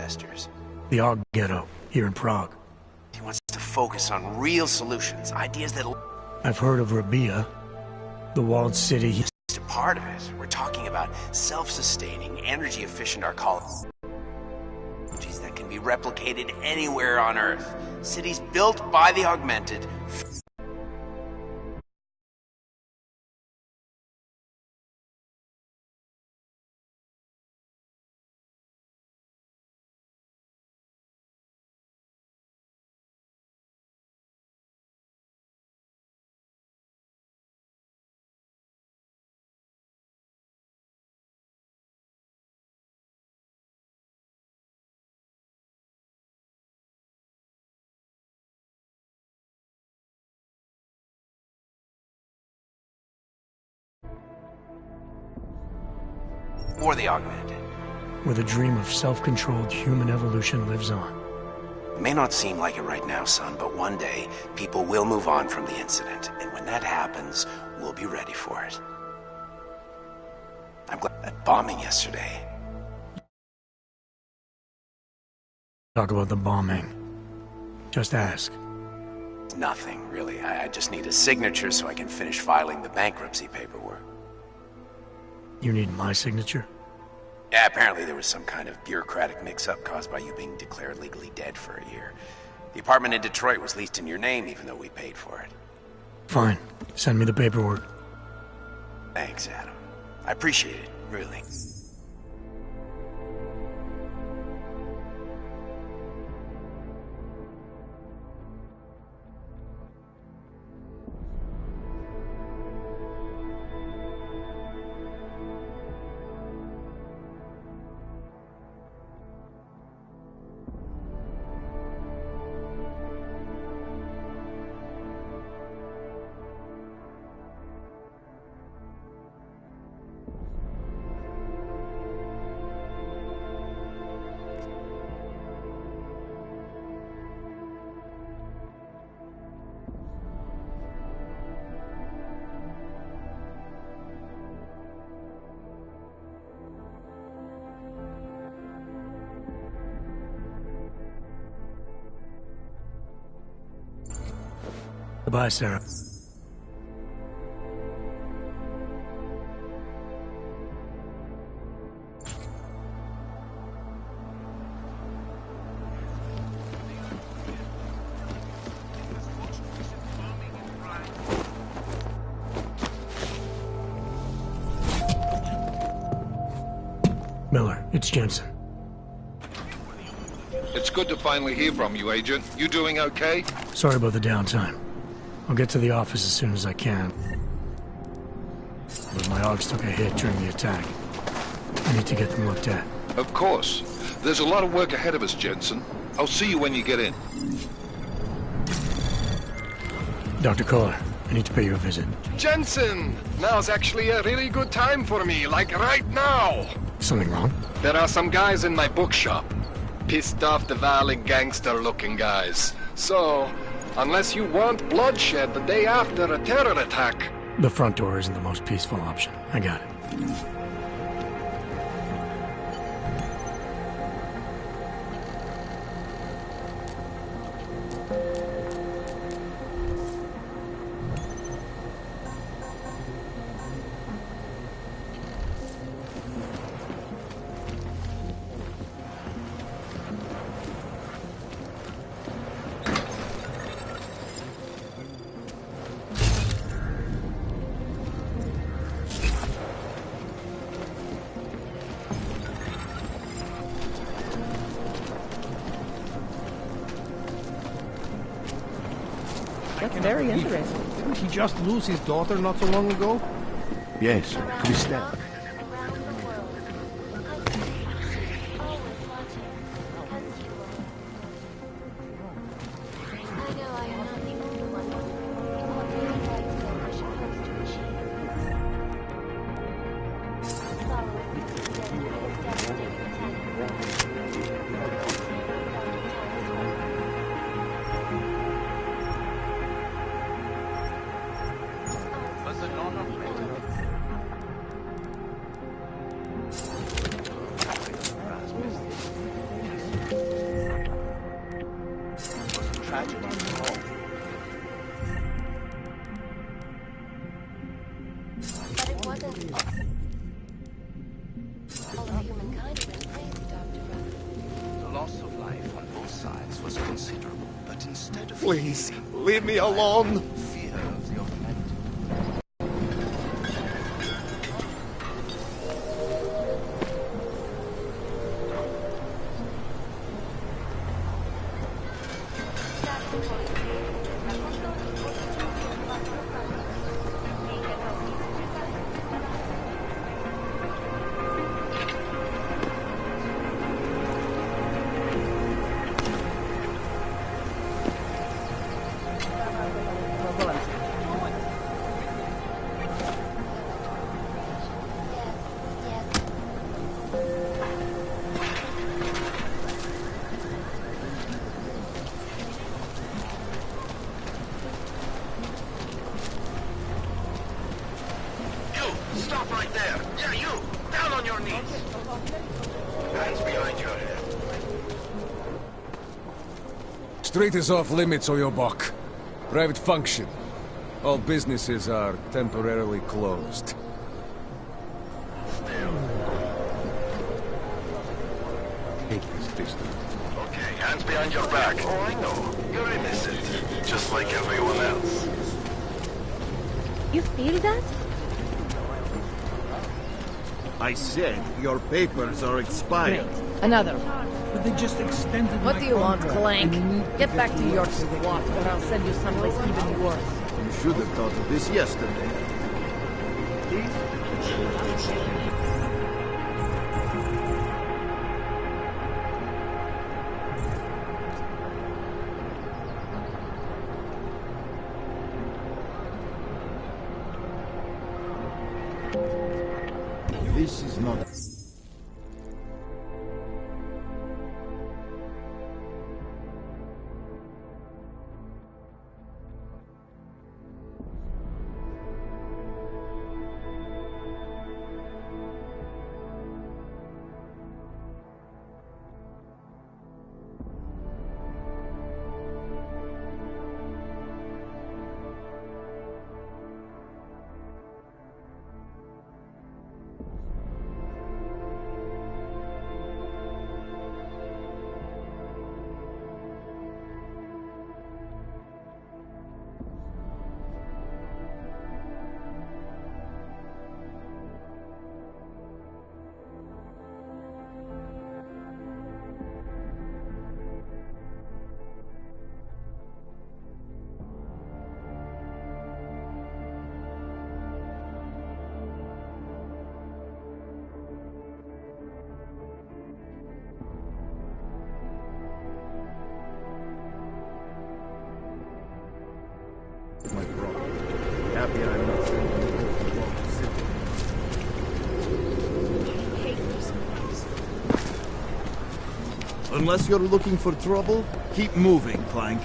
investors. The Og ghetto, here in Prague. He wants to focus on real solutions, ideas that'll... I've heard of Rabia, the walled city. Just a part of it. We're talking about self-sustaining, energy-efficient arcologies that can be replicated anywhere on Earth. Cities built by the augmented. Or the augmented. Where the dream of self-controlled human evolution lives on. It may not seem like it right now, son, but one day, people will move on from the incident. And when that happens, we'll be ready for it. I'm glad that bombing yesterday. Talk about the bombing. Just ask. Nothing, really. I just need a signature so I can finish filing the bankruptcy paperwork. You need my signature? Yeah, apparently there was some kind of bureaucratic mix-up caused by you being declared legally dead for a year. The apartment in Detroit was leased in your name, even though we paid for it. Fine. Send me the paperwork. Thanks, Adam. I appreciate it, really. Goodbye, Sarah. Miller, it's Jensen. It's good to finally hear from you, Agent. You doing okay? Sorry about the downtime. I'll get to the office as soon as I can. But my Augs took a hit during the attack. I need to get them looked at. Of course. There's a lot of work ahead of us, Jensen. I'll see you when you get in. Dr. Kohler, I need to pay you a visit. Jensen! Now's actually a really good time for me, like right now! Something wrong? There are some guys in my bookshop. Pissed off the Valley gangster-looking guys. So, unless you want bloodshed the day after a terror attack... The front door isn't the most peaceful option. I got it. That's very interesting. Didn't he just lose his daughter not so long ago? Yes, Christelle. tragedy. But it wasn't all of humankind went crazy, Dr. Ruff. The loss of life on both sides was considerable, but instead of Please, leave me alone. fear of the augmented. Stop right there! Yeah, you! Down on your knees! Hands behind your head. Street is off limits, Oyobok. Private function. All businesses are temporarily closed. Still. Take this pistol. Okay, hands behind your back. Oh, I know. You're innocent. Just like everyone else. You feel that? I said your papers are expired. Another. But they just extended What my do you want, contract. Clank? Get back to your squat, or I'll send you someplace even worse. You should have thought of this yesterday. This is not... My problem. Happy I'm not sending you to the wrong city. Unless you're looking for trouble, keep moving, Clank.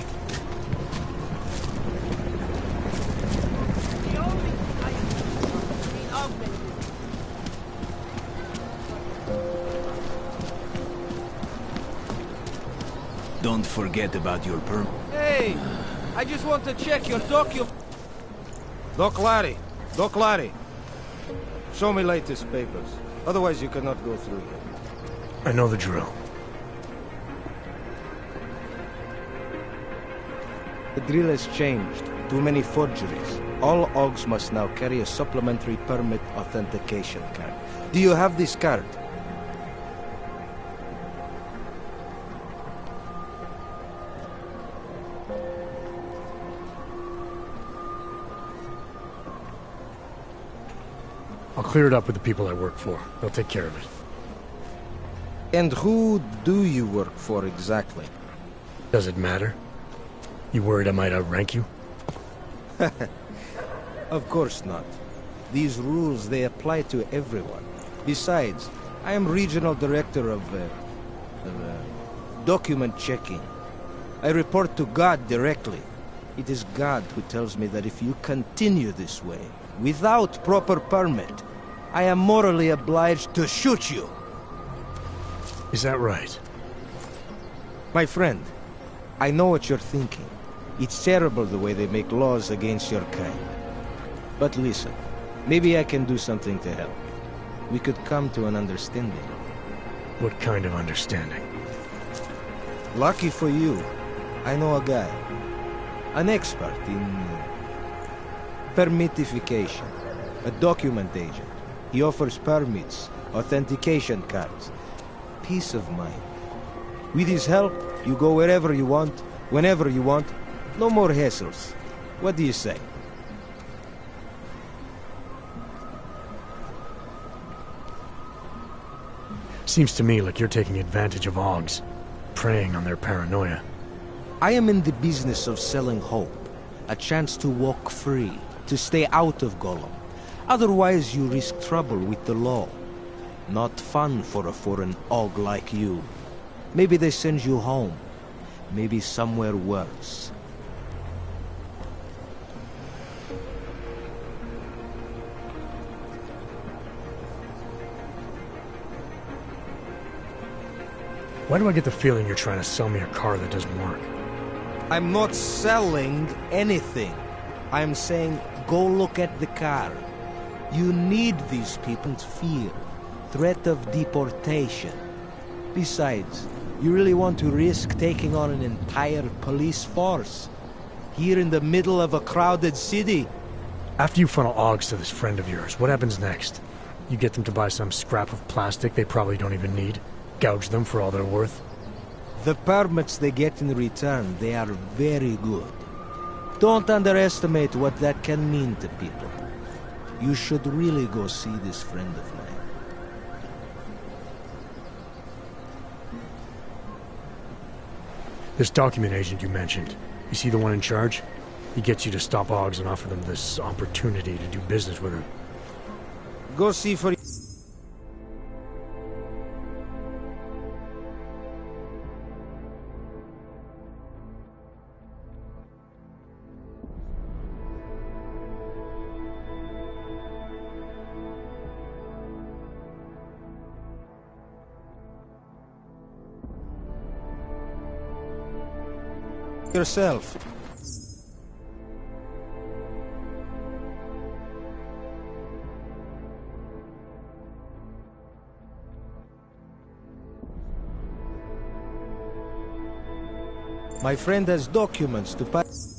Don't forget about your permit. Hey! I just want to check your document. Doc Larry. Show me latest papers. Otherwise you cannot go through here. I know the drill. The drill has changed. Too many forgeries. All OGs must now carry a supplementary permit authentication card. Do you have this card? I'll clear it up with the people I work for. They'll take care of it. And who do you work for exactly? Does it matter? You worried I might outrank you? Of course not. These rules, they apply to everyone. Besides, I am regional director of document checking. I report to God directly. It is God who tells me that if you continue this way, without proper permit, I am morally obliged to shoot you. Is that right? My friend, I know what you're thinking. It's terrible the way they make laws against your kind. But listen, maybe I can do something to help. We could come to an understanding. What kind of understanding? Lucky for you, I know a guy. An expert in permitification. A document agent. He offers permits, authentication cards. Peace of mind. With his help, you go wherever you want, whenever you want. No more hassles. What do you say? Seems to me like you're taking advantage of Augs, preying on their paranoia. I am in the business of selling hope. A chance to walk free, to stay out of Gollum. Otherwise you risk trouble with the law. Not fun for a foreign Aug like you. Maybe they send you home. Maybe somewhere worse. Why do I get the feeling you're trying to sell me a car that doesn't work? I'm not selling anything. I'm saying go look at the car. You need these people's fear. Threat of deportation. Besides, you really want to risk taking on an entire police force? Here in the middle of a crowded city? After you funnel Augs to this friend of yours, what happens next? You get them to buy some scrap of plastic they probably don't even need? Gouge them for all they're worth? The permits they get in return, they are very good. Don't underestimate what that can mean to people. You should really go see this friend of mine. This document agent you mentioned, is he the one in charge? He gets you to stop Augs and offer them this opportunity to do business with him. Go see for yourself. My friend has documents to pass.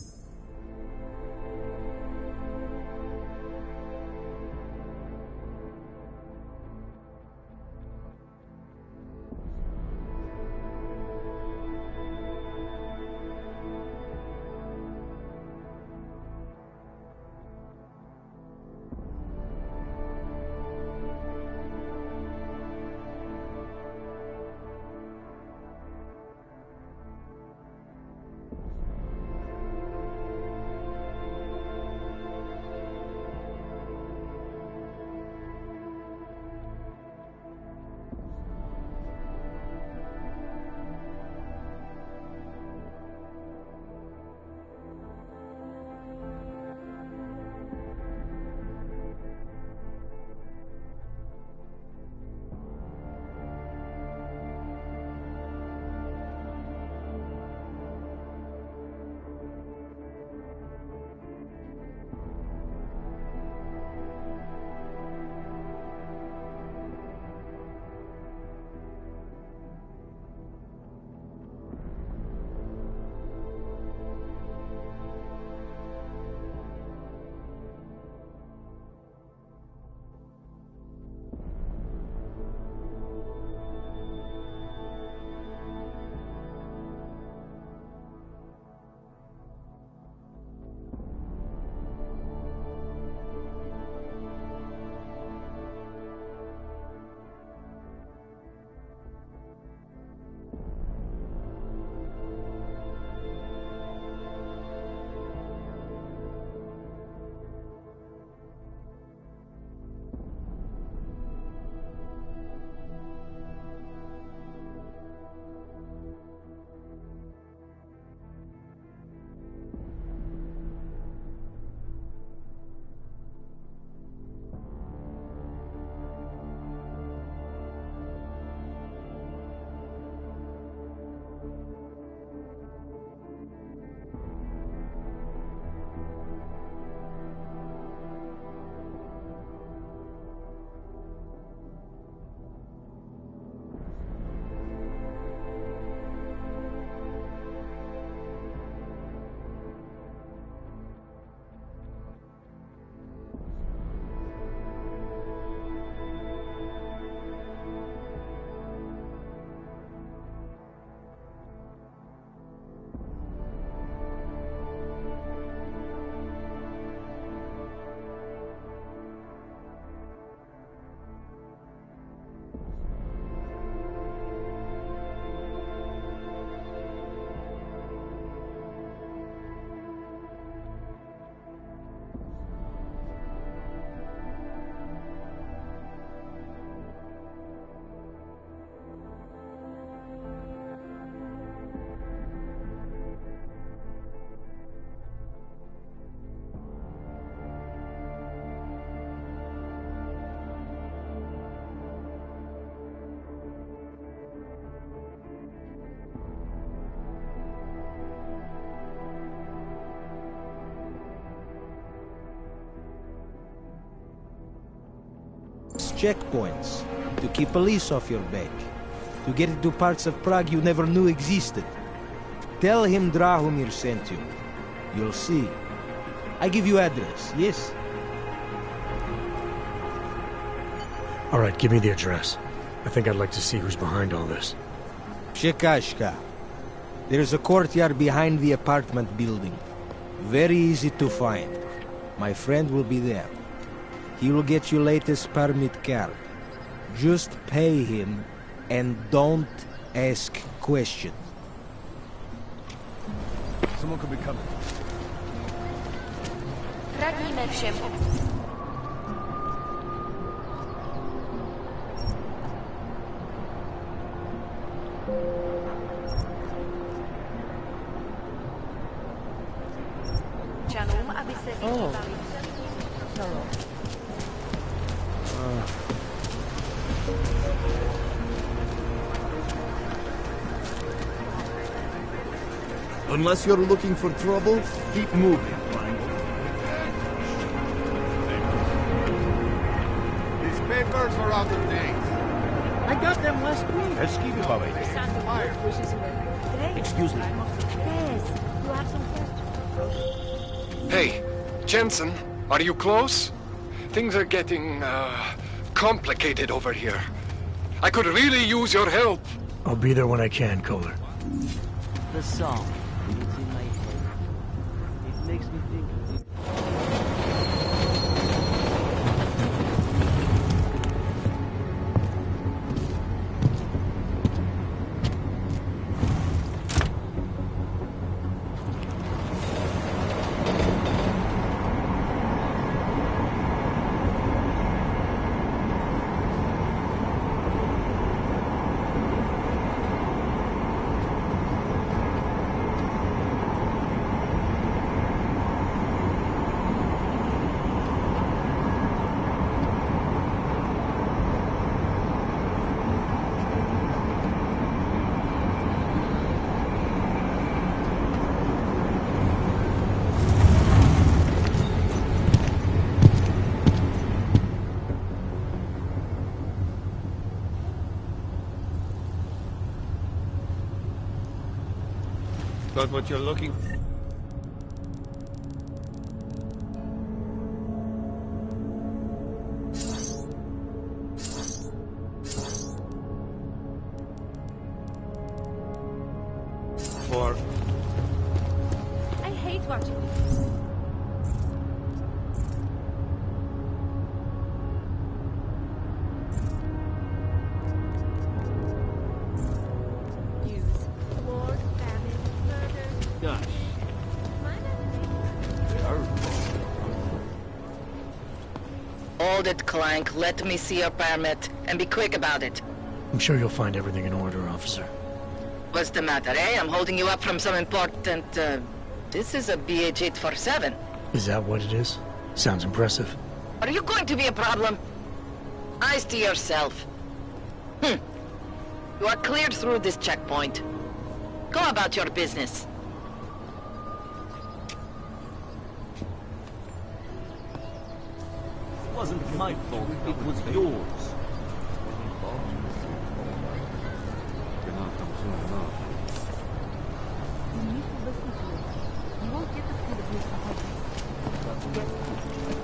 checkpoints, to keep police off your back, to get into parts of Prague you never knew existed. Tell him Drahomir sent you. You'll see. I give you address, yes? All right, give me the address. I think I'd like to see who's behind all this. Shekashka. There's a courtyard behind the apartment building. Very easy to find. My friend will be there. He will get you latest permit card. Just pay him and don't ask questions. Someone could be coming. Radíme všem. Čanům, aby se vyhýbali. Unless you're looking for trouble, keep moving. These papers are out of date. I got them last week. Excuse me, Bobby. Excuse me. Yes, you have some questions. Hey, Jensen, are you close? Things are getting, complicated over here. I could really use your help. I'll be there when I can, Kohler. The song is in my head. It makes me think. Got what you're looking for? I hate watching this. Hold it, Clank. Let me see your permit, and be quick about it. I'm sure you'll find everything in order, officer. What's the matter, eh? I'm holding you up from some important, This is a BH-847. Is that what it is? Sounds impressive. Are you going to be a problem? Eyes to yourself. You are cleared through this checkpoint. Go about your business. It wasn't my fault, it was yours.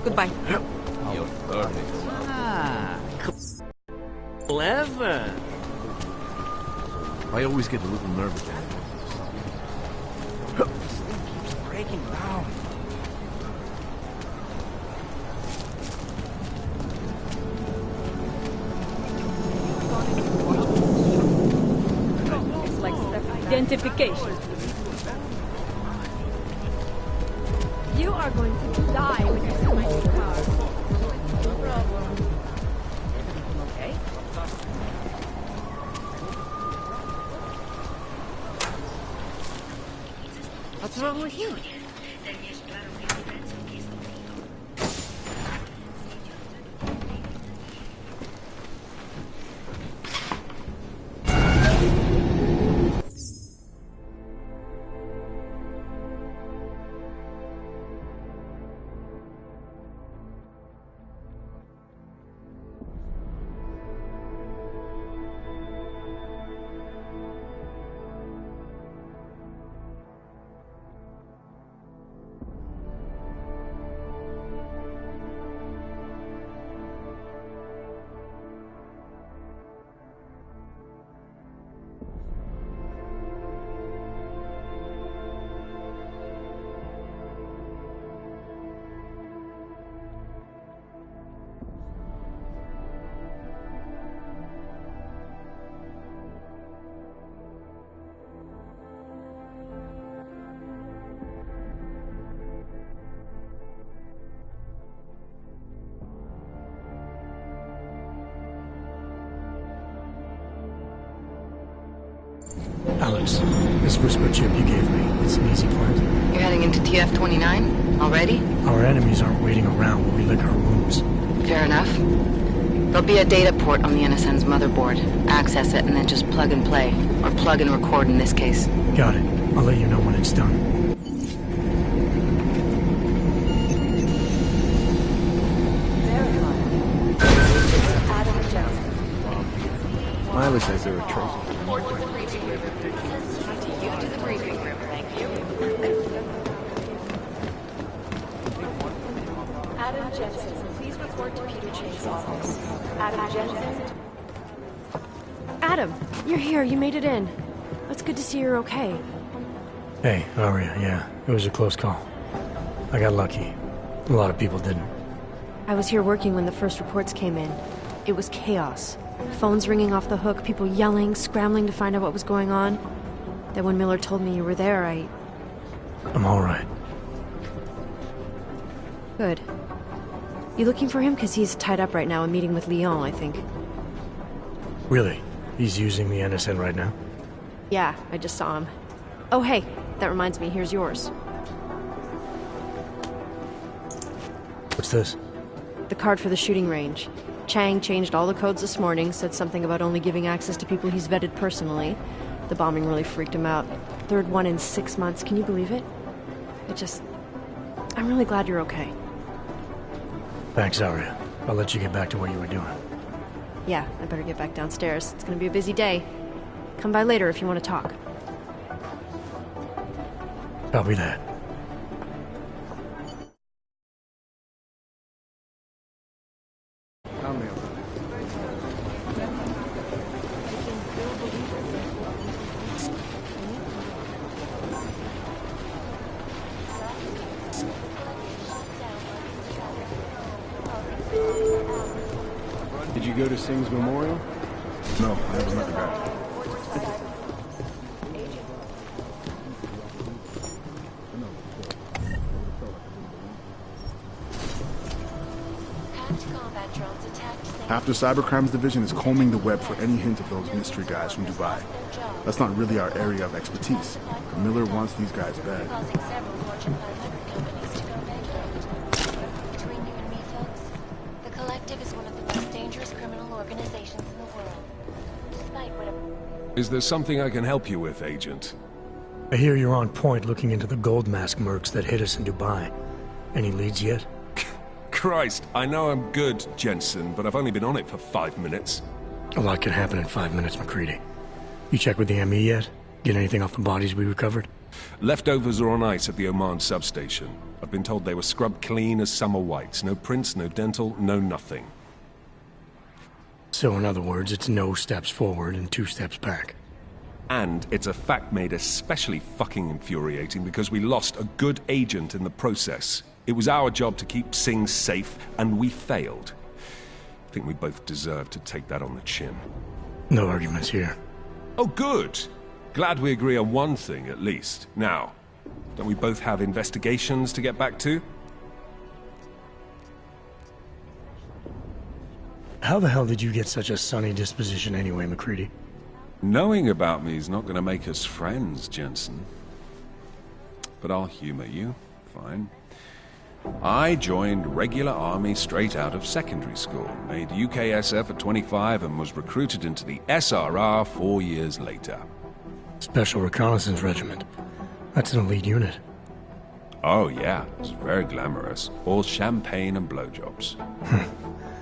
Goodbye. You're perfect. Ah, clever. I always get a little nervous. This thing keeps breaking down. It's like identification. You are going to die when you see my car. No problem. Okay? What's wrong with you? Alex, this whisper chip you gave me, it's an easy plant. You're heading into TF-29? Already? Our enemies aren't waiting around while we lick our wounds. Fair enough. There'll be a data port on the NSN's motherboard. Access it and then just plug and play. Or plug and record in this case. Got it. I'll let you know when it's done. Miley says they were tracing. Adam Jensen, please report to Peter Chang's office. Adam Jensen? Adam, you're here. You made it in. It's good to see you're okay. Hey, Aria, yeah. It was a close call. I got lucky. A lot of people didn't. I was here working when the first reports came in. It was chaos. Phones ringing off the hook, people yelling, scrambling to find out what was going on. Then when Miller told me you were there, I'm alright. Good. You looking for him? Because he's tied up right now, a meeting with Lyon, I think. Really? He's using the NSN right now? Yeah, I just saw him. Oh hey, that reminds me, here's yours. What's this? The card for the shooting range. Chang changed all the codes this morning, said something about only giving access to people he's vetted personally. The bombing really freaked him out. Third one in 6 months, can you believe it? I'm really glad you're okay. Thanks, Aria. I'll let you get back to what you were doing. Yeah, I better get back downstairs. It's gonna be a busy day. Come by later if you want to talk. Copy that. Did you go to Singh's memorial? No, I was not back. Half the Cybercrimes Division is combing the web for any hint of those mystery guys from Dubai. That's not really our area of expertise. Miller wants these guys bad. Between you and me, folks, the Collective is one of the most dangerous criminal organizations in the world. Despite what Is there something I can help you with, Agent? I hear you're on point looking into the gold mask mercs that hit us in Dubai. Any leads yet? Christ, I know I'm good, Jensen, but I've only been on it for 5 minutes. A lot can happen in 5 minutes, McCready. You check with the ME yet? Get anything off the bodies we recovered? Leftovers are on ice at the Oman substation. I've been told they were scrubbed clean as summer whites. No prints, no dental, no nothing. So in other words, it's no steps forward and 2 steps back. And it's a fact made especially fucking infuriating because we lost a good agent in the process. It was our job to keep Singh safe, and we failed. I think we both deserve to take that on the chin. No arguments here. Oh, good. Glad we agree on one thing, at least. Now, don't we both have investigations to get back to? How the hell did you get such a sunny disposition anyway, McCready? Knowing about me is not going to make us friends, Jensen. But I'll humor you. Fine. I joined regular army straight out of secondary school, made UKSF at 25 and was recruited into the SRR 4 years later. Special Reconnaissance Regiment. That's an elite unit. Oh yeah, it's very glamorous. All champagne and blowjobs.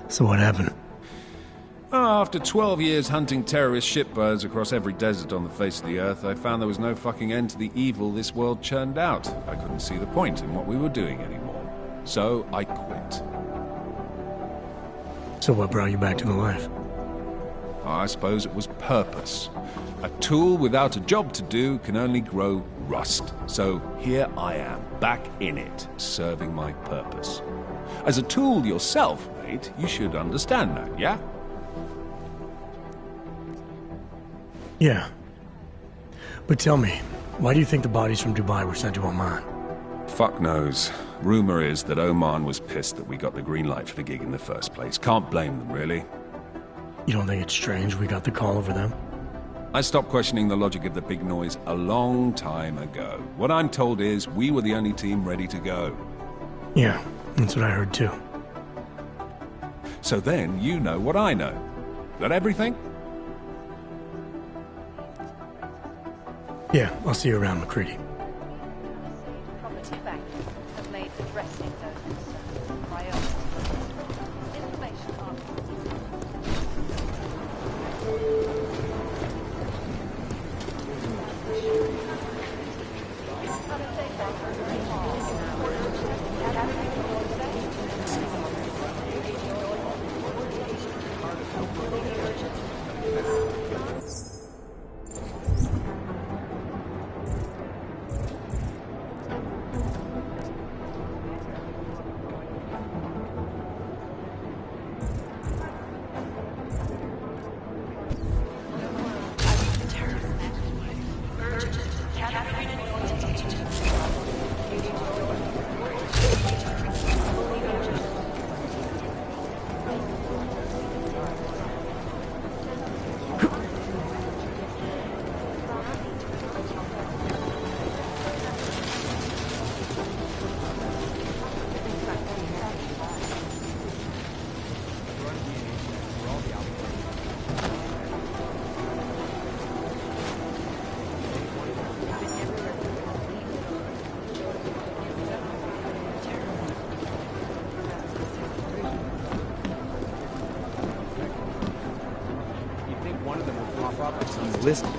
So what happened? After 12 years hunting terrorist shitbirds across every desert on the face of the earth, I found there was no fucking end to the evil this world churned out. I couldn't see the point in what we were doing anymore. So I quit. So what brought you back to the life? I suppose it was purpose. A tool without a job to do can only grow rust. So here I am, back in it, serving my purpose. As a tool yourself, mate, you should understand that, yeah? Yeah. But tell me, why do you think the bodies from Dubai were sent to Oman? Fuck knows. Rumor is that Oman was pissed that we got the green light for the gig in the first place. Can't blame them, really. You don't think it's strange we got the call over them? I stopped questioning the logic of the big noise a long time ago. What I'm told is we were the only team ready to go. Yeah, that's what I heard too. So then you know what I know. That everything? Yeah, I'll see you around, McCready. Property bankers have made addressing those concerns a priority. Information on List. Did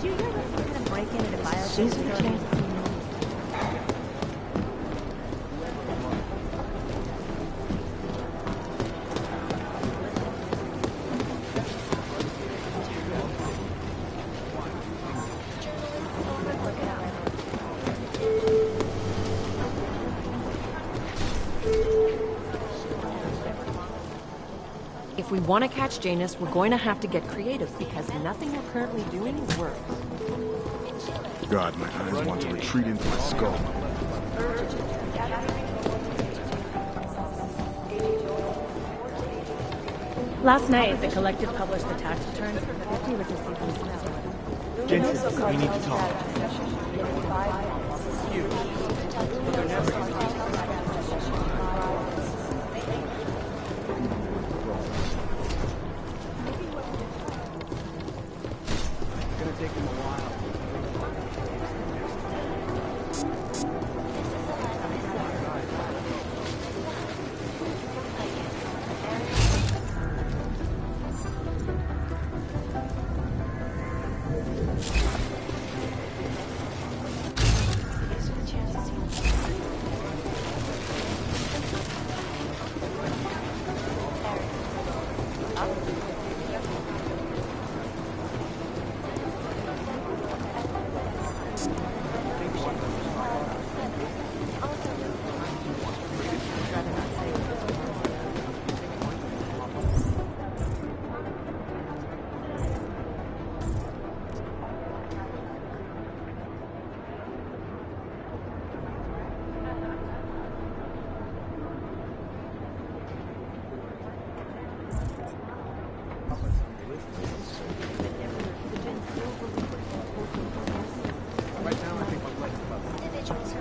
you hear what's going to break into the biosecurity? If we want to catch Janus, we're going to have to get creative because nothing we're currently doing works. God, my eyes want to retreat into my skull. Last night, the collective published the tax returns. Jensen, we need to talk.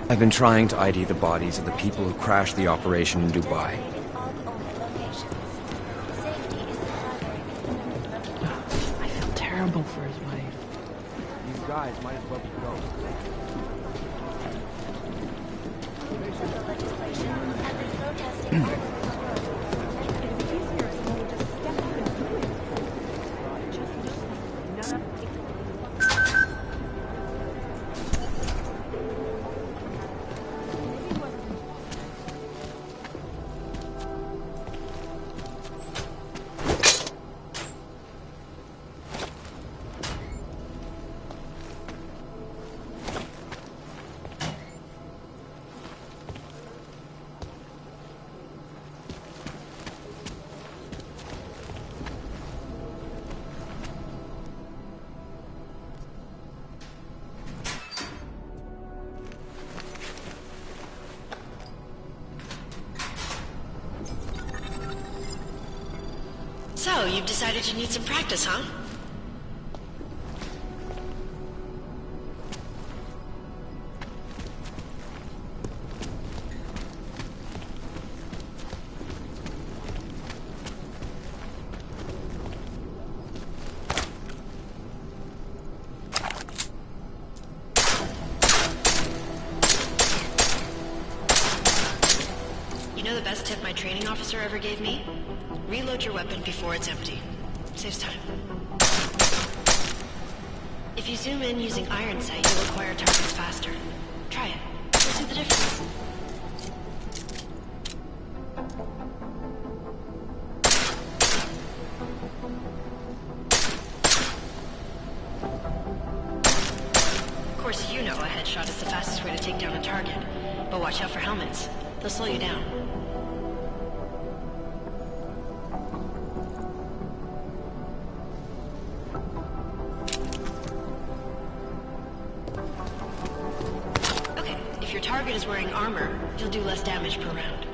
I've been trying to ID the bodies of the people who crashed the operation in Dubai. I feel terrible for his wife. These guys might as well be ghosts. So, you've decided you need some practice, huh? You know the best tip my training officer ever gave me? Reload your weapon before it's empty. Saves time. If you zoom in using iron sight, you'll acquire targets faster. Try it. You'll see the difference. Of course, you know a headshot is the fastest way to take down a target. But watch out for helmets. They'll slow you down. Okay, if your target is wearing armor, you'll do less damage per round.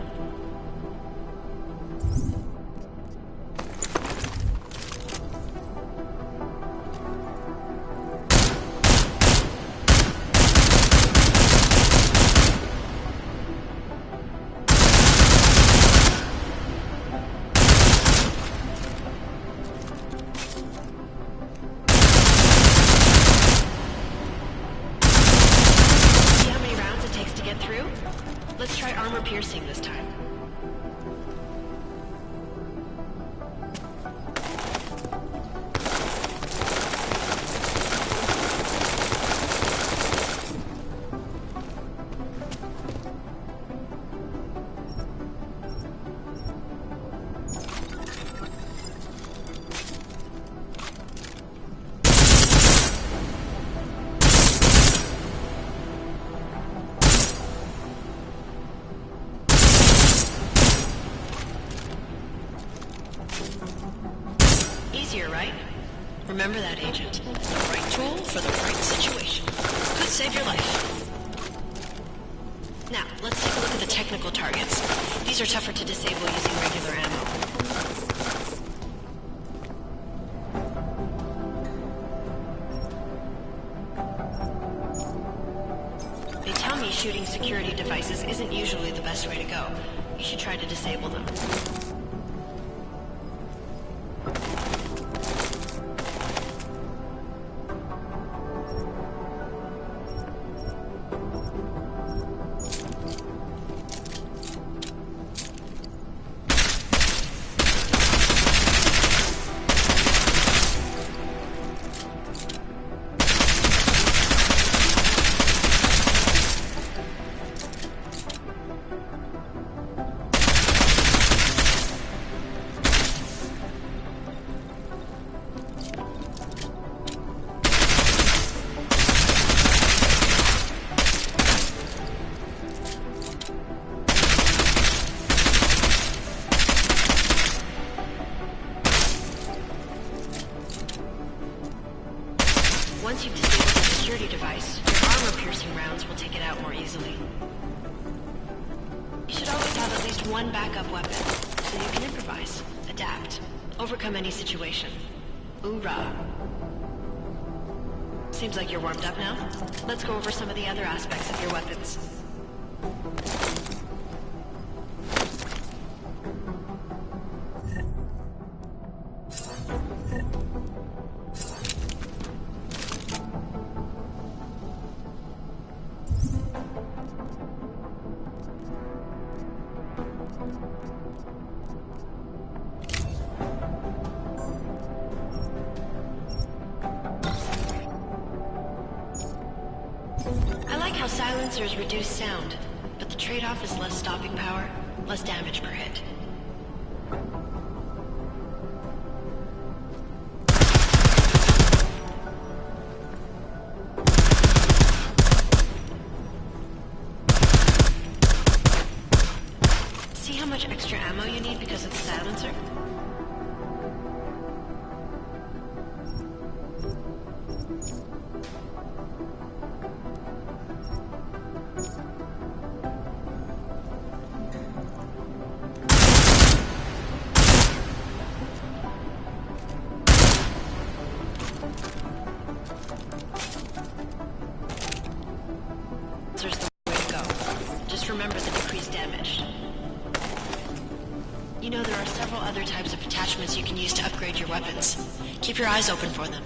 Let's try armor piercing this time. Easier, right? Remember that, Agent. The right tool for the right situation. Could save your life. Now, let's take a look at the technical targets. These are tougher to disable using regular ammo. They tell me shooting security devices isn't usually the best way to go. You should try to disable them. Once you've disabled the security device, your armor-piercing rounds will take it out more easily. You should always have at least one backup weapon, so you can improvise, adapt, overcome any situation. Hoorah! Seems like you're warmed up now. Let's go over some of the other aspects of your weapons. I like how silencers reduce sound, but the trade-off is less stopping power, less damage per hit. See how much extra ammo you need because of the silencer? You know, there are several other types of attachments you can use to upgrade your weapons. Keep your eyes open for them.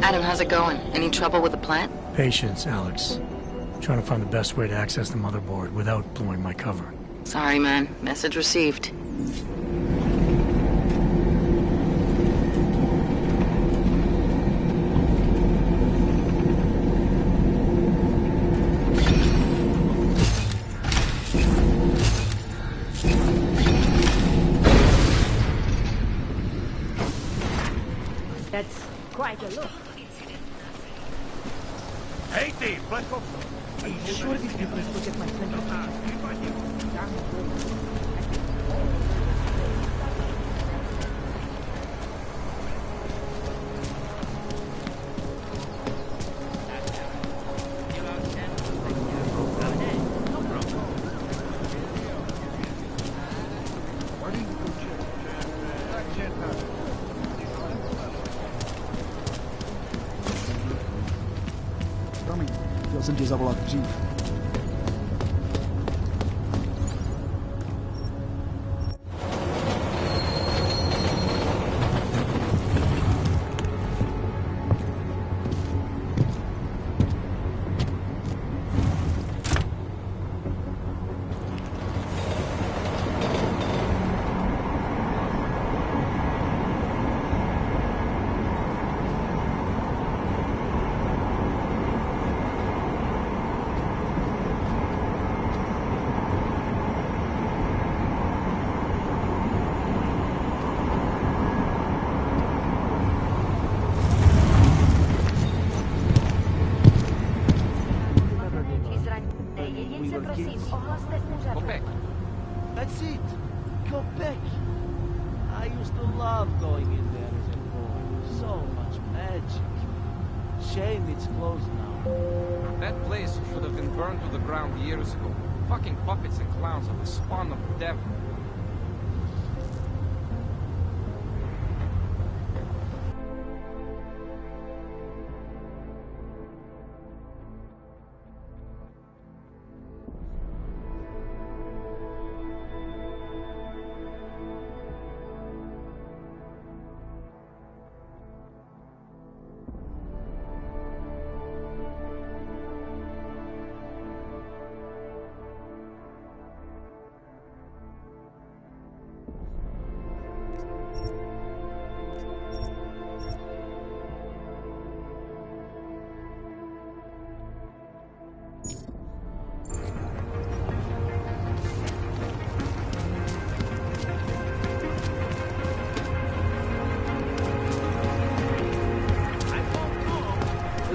Adam, how's it going? Any trouble with the plant? Patience, Alex. Trying to find the best way to access the motherboard without blowing my cover. Sorry, man. Message received. That's quite a look. Hey, Dave, let's go. Are you sure these people are looking at my friend? Chtěl jsem tě zavolat dřív. That's it. Go back. I used to love going in there as a boy. So much magic. Shame it's closed now. That place should have been burned to the ground years ago. Fucking puppets and clowns are the spawn of the devil.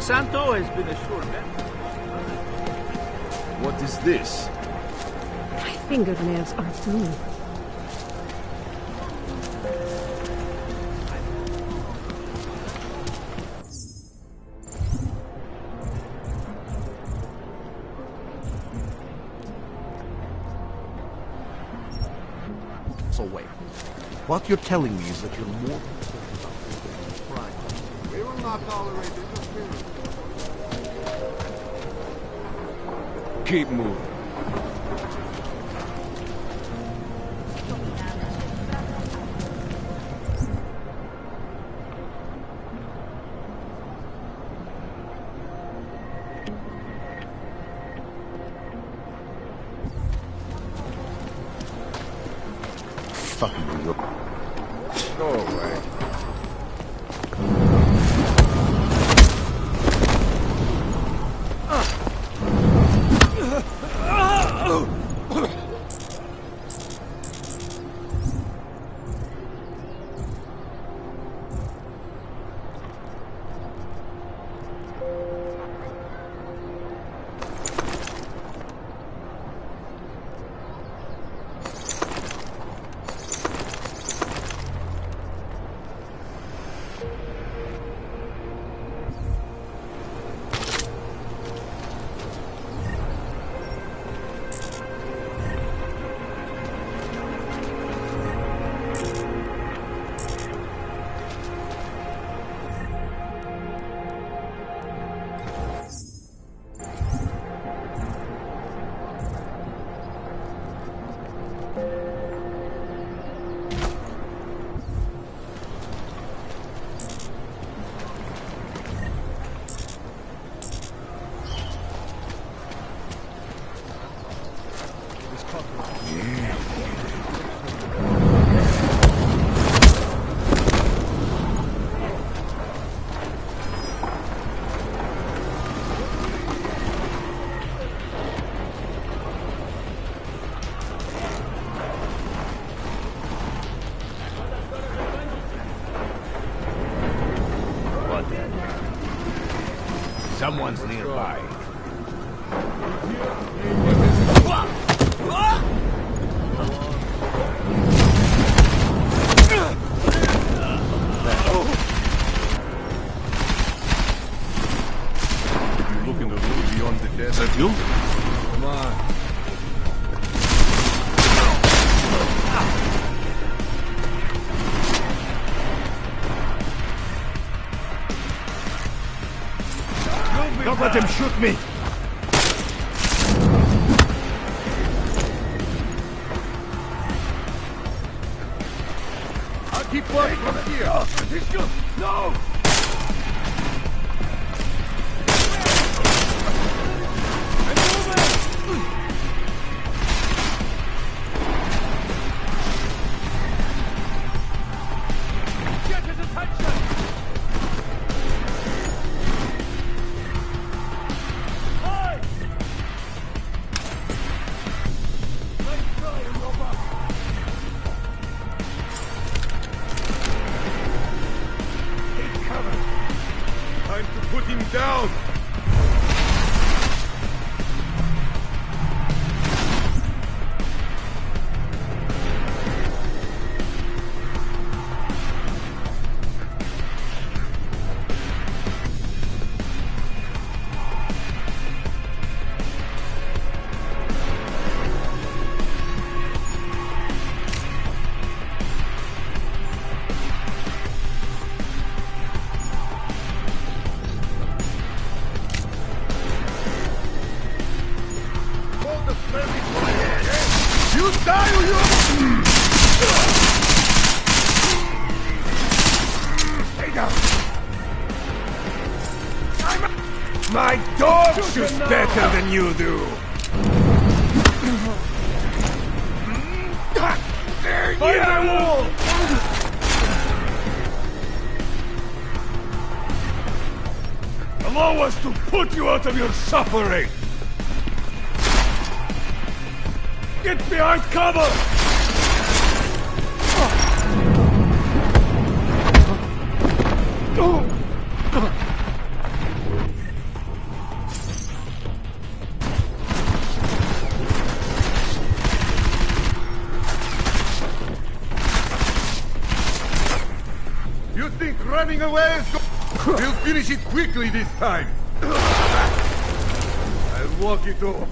Santo has been a sure bet. What is this? My fingernails are blue. So wait. What you're telling me is that you're more... We will not tolerate interference. Keep moving. Fucking New York. Go away. Someone's nearby. You look in the road beyond the desert. That you? Come on. Don't let him shoot me! I'll keep working from here! No! Get his attention! Put him down! You die or you... Stay down. My dog shoots better than you do. There you go. Allow us to put you out of your suffering. Get behind cover! running away. We'll finish it quickly this time. I'll walk it off.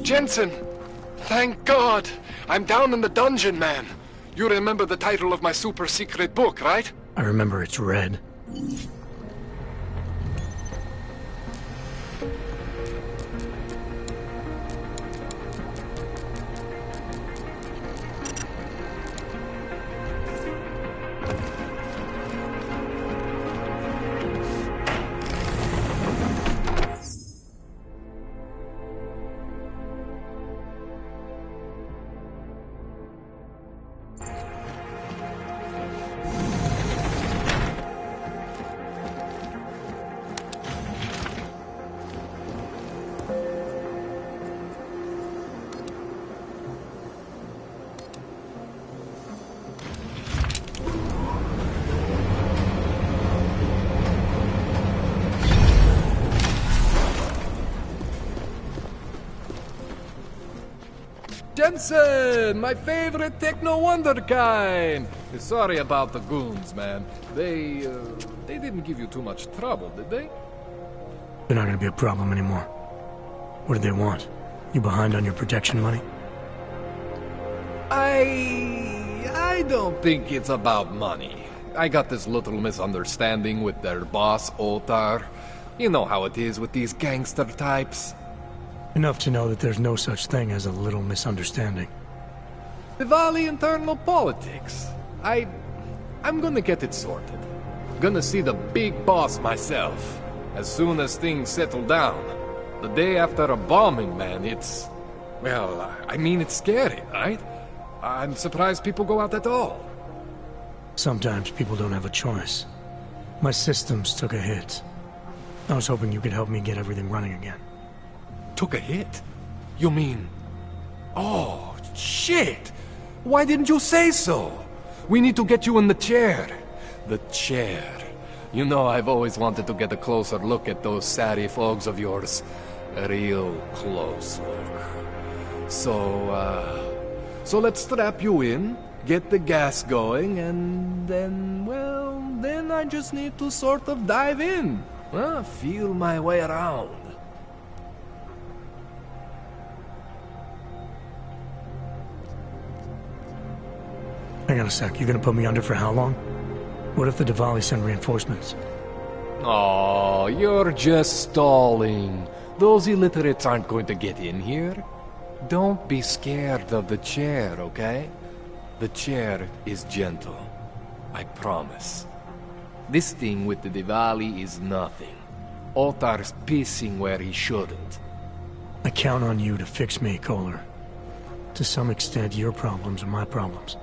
Jensen! Thank God! I'm down in the dungeon, man. You remember the title of my super secret book, right? I remember it's red. Jensen, my favorite techno wonderkind. Sorry about the goons, man. They didn't give you too much trouble, did they? They're not gonna be a problem anymore. What do they want? You behind on your protection money? I don't think it's about money. I got this little misunderstanding with their boss, Otar. You know how it is with these gangster types. Enough to know that there's no such thing as a little misunderstanding. Diwali internal politics. I'm gonna get it sorted. Gonna see the big boss myself. As soon as things settle down. The day after a bombing, man, it's... Well, I mean, it's scary, right? I'm surprised people go out at all. Sometimes people don't have a choice. My systems took a hit. I was hoping you could help me get everything running again. Took a hit? You mean... Oh, shit! Why didn't you say so? We need to get you in the chair. The chair. You know I've always wanted to get a closer look at those satty folks of yours. A real close look. So let's strap you in, get the gas going, and then, well, then I just need to sort of dive in. Feel my way around. Hang on a sec, you gonna put me under for how long? What if the Diwali send reinforcements? Oh, you're just stalling. Those illiterates aren't going to get in here. Don't be scared of the chair, okay? The chair is gentle. I promise. This thing with the Diwali is nothing. Otar's pissing where he shouldn't. I count on you to fix me, Kohler. To some extent, your problems are my problems.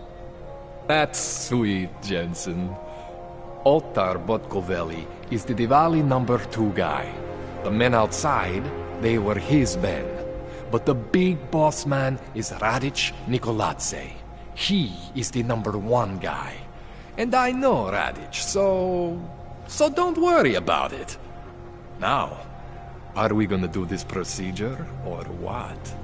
That's sweet, Jensen. Otar Botkovelli is the Diwali #2 guy. The men outside, they were his men. But the big boss man is Radic Nikoladze. He is the #1 guy. And I know Radic, so don't worry about it. Now, are we gonna do this procedure, or what?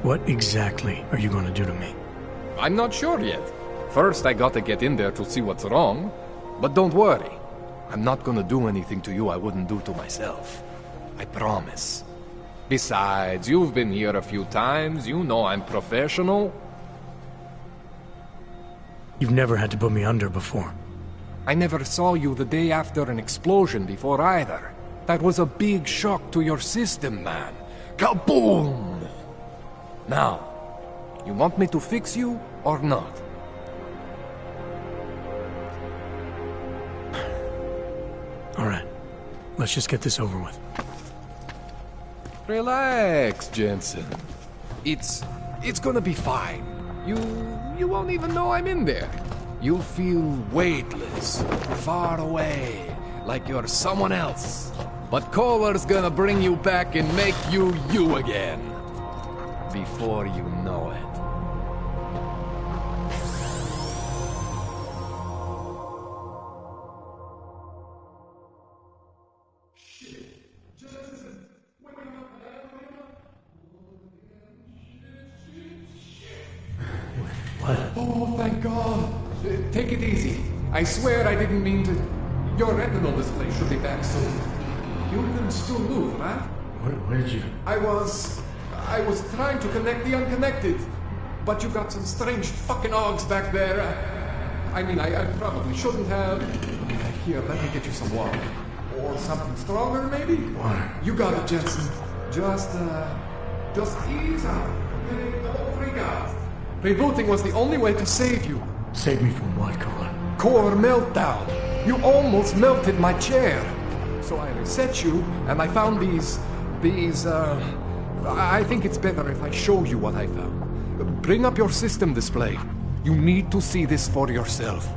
What exactly are you gonna do to me? I'm not sure yet. First, I gotta get in there to see what's wrong. But don't worry. I'm not gonna do anything to you I wouldn't do to myself. I promise. Besides, you've been here a few times. You know I'm professional. You've never had to put me under before. I never saw you the day after an explosion before either. That was a big shock to your system, man. Kaboom! Now, you want me to fix you or not? All right. Let's just get this over with. Relax, Jensen. It's gonna be fine. You won't even know I'm in there. You'll feel weightless, far away, like you're someone else. But Kohler's gonna bring you back and make you you again. Before you know it. Oh, thank God. Take it easy. I swear I didn't mean to... Your retinal display should be back soon. You can still move, right? Where did you... I was trying to connect the unconnected. But you got some strange fucking ogs back there. I mean, I probably shouldn't have. Here, let me get you some water. Or something stronger, maybe? Water. You got it, Jensen. Just ease out. Don't freak out. Rebooting was the only way to save you. Save me from what, Kohler? Core meltdown. You almost melted my chair. So I reset you, and I found these, I think it's better if I show you what I found. Bring up your system display. You need to see this for yourself.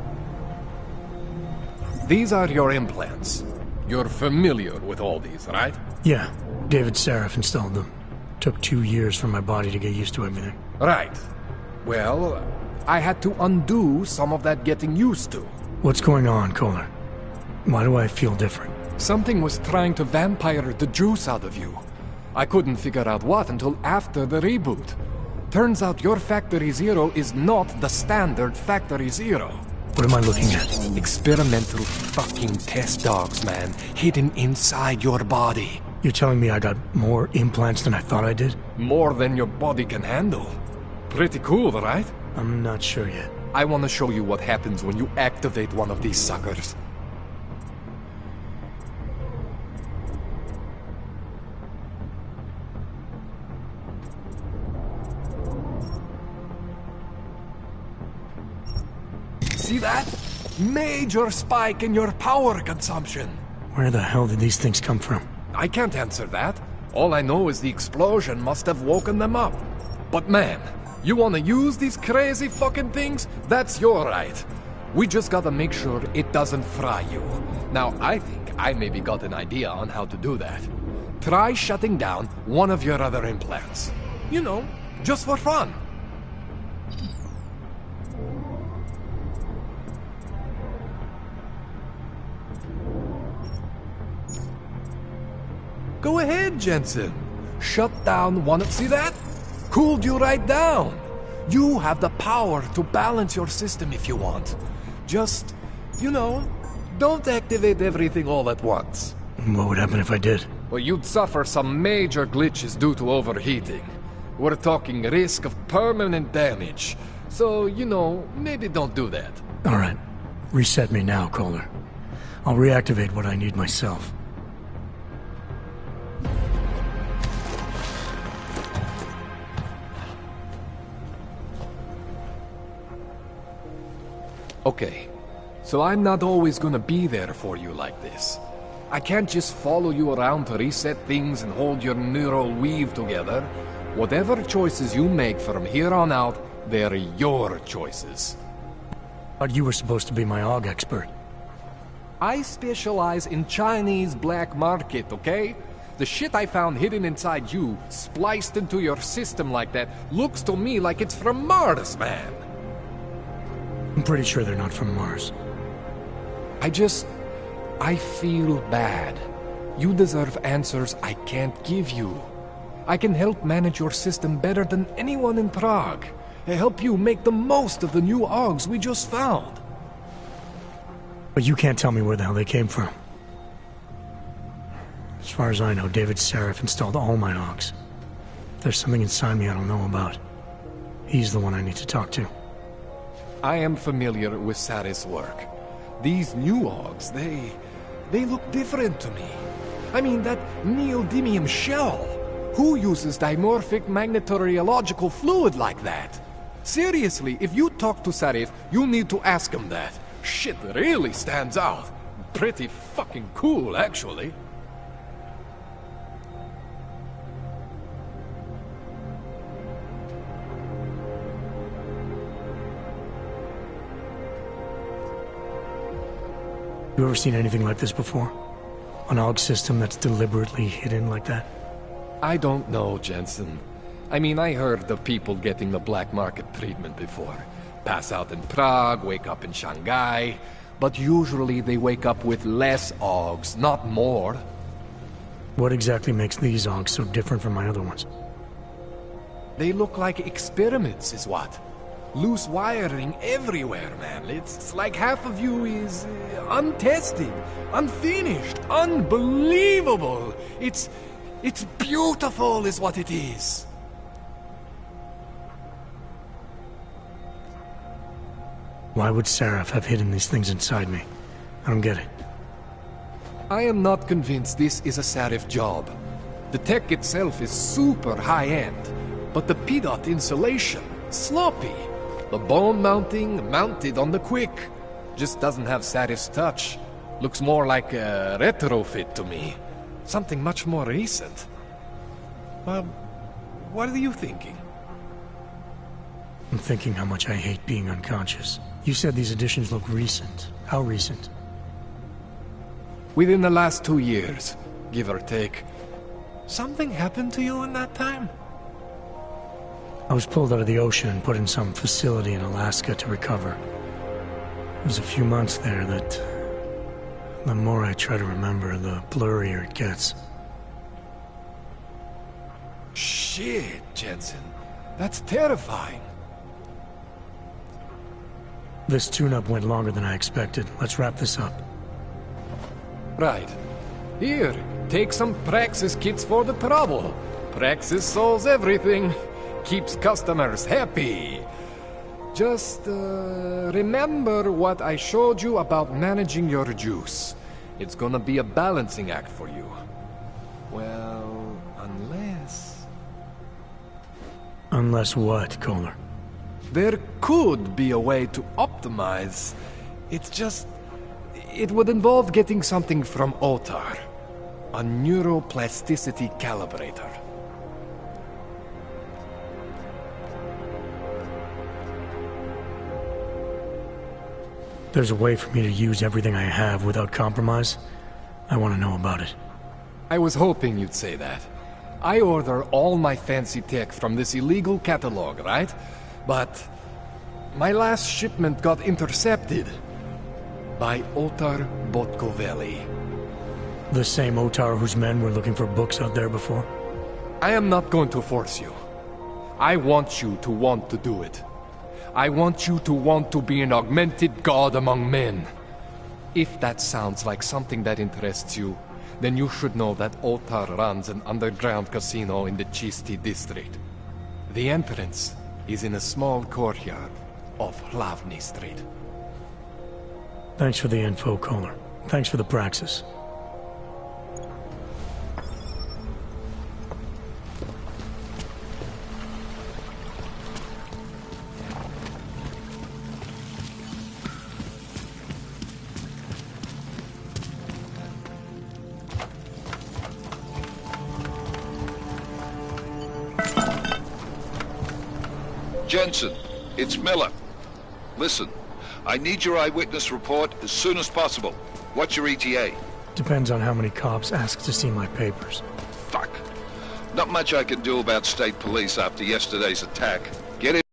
These are your implants. You're familiar with all these, right? Yeah. David Seraph installed them. Took 2 years for my body to get used to everything. Right. Well, I had to undo some of that getting used to. What's going on, Kohler? Why do I feel different? Something was trying to vampire the juice out of you. I couldn't figure out what until after the reboot. Turns out your Factory Zero is not the standard Factory Zero. What am I looking at? Experimental fucking test dogs, man. Hidden inside your body. You're telling me I got more implants than I thought I did? More than your body can handle. Pretty cool, right? I'm not sure yet. I want to show you what happens when you activate one of these suckers. See that? Major spike in your power consumption. Where the hell did these things come from? I can't answer that. All I know is the explosion must have woken them up. But man, you wanna use these crazy fucking things? That's your right. We just gotta make sure it doesn't fry you. Now, I think I maybe got an idea on how to do that. Try shutting down one of your other implants. You know, just for fun. Go ahead, Jensen. Shut down one of... See that? Cooled you right down. You have the power to balance your system if you want. Just, you know, don't activate everything all at once. What would happen if I did? Well, you'd suffer some major glitches due to overheating. We're talking risk of permanent damage. So, you know, maybe don't do that. All right. Reset me now, Kohler. I'll reactivate what I need myself. Okay, so I'm not always gonna be there for you like this. I can't just follow you around to reset things and hold your neural weave together. Whatever choices you make from here on out, they're your choices. But you were supposed to be my AUG expert. I specialize in Chinese black market, okay? The shit I found hidden inside you, spliced into your system like that, looks to me like it's from Mars, man. I'm pretty sure they're not from Mars. I feel bad. You deserve answers I can't give you. I can help manage your system better than anyone in Prague. Help you make the most of the new AUGs we just found. But you can't tell me where the hell they came from. As far as I know, David Seraph installed all my AUGs. If there's something inside me I don't know about, he's the one I need to talk to. I am familiar with Sarah's work. These new AUGs, they look different to me. I mean, that neodymium shell. Who uses dimorphic magnetorheological fluid like that? Seriously, if you talk to Sarif, you need to ask him that. Shit really stands out. Pretty fucking cool, actually. You ever seen anything like this before? An AUG system that's deliberately hidden like that? I don't know, Jensen. I mean, I heard of people getting the black market treatment before. Pass out in Prague, wake up in Shanghai. But usually they wake up with less AUGs, not more. What exactly makes these AUGs so different from my other ones? They look like experiments, is what. Loose wiring everywhere, man. It's like half of you is untested, unfinished, unbelievable. It's beautiful is what it is. Why would Seraph have hidden these things inside me? I don't get it. I am not convinced this is a Seraph job. The tech itself is super high-end, but the PDOT insulation, sloppy. The bone mounting, mounted on the quick. Just doesn't have Seraph's touch. Looks more like a retrofit to me. Something much more recent. Well, what are you thinking? I'm thinking how much I hate being unconscious. You said these additions look recent. How recent? Within the last 2 years, give or take. Something happened to you in that time? I was pulled out of the ocean and put in some facility in Alaska to recover. It was a few months there that... the more I try to remember, the blurrier it gets. Shit, Jensen. That's terrifying. This tune-up went longer than I expected. Let's wrap this up. Right. Here, take some Praxis kits for the trouble. Praxis solves everything. Keeps customers happy. Just, remember what I showed you about managing your juice. It's gonna be a balancing act for you. Well, unless... Unless what, Kohler? There could be a way to optimize. It's just... it would involve getting something from Otar. A neuroplasticity calibrator. There's a way for me to use everything I have without compromise? I want to know about it. I was hoping you'd say that. I order all my fancy tech from this illegal catalog, right? But my last shipment got intercepted by Otar Botkoveli. The same Otar whose men were looking for books out there before? I am not going to force you. I want you to want to do it. I want you to want to be an augmented god among men. If that sounds like something that interests you, then you should know that Otar runs an underground casino in the Chisti district. The entrance is in a small courtyard off Hlavny Street. Thanks for the info, Kohler. Thanks for the praxis. Jensen, it's Miller. Listen, I need your eyewitness report as soon as possible. What's your ETA? Depends on how many cops ask to see my papers. Fuck. Not much I can do about state police after yesterday's attack. Get it?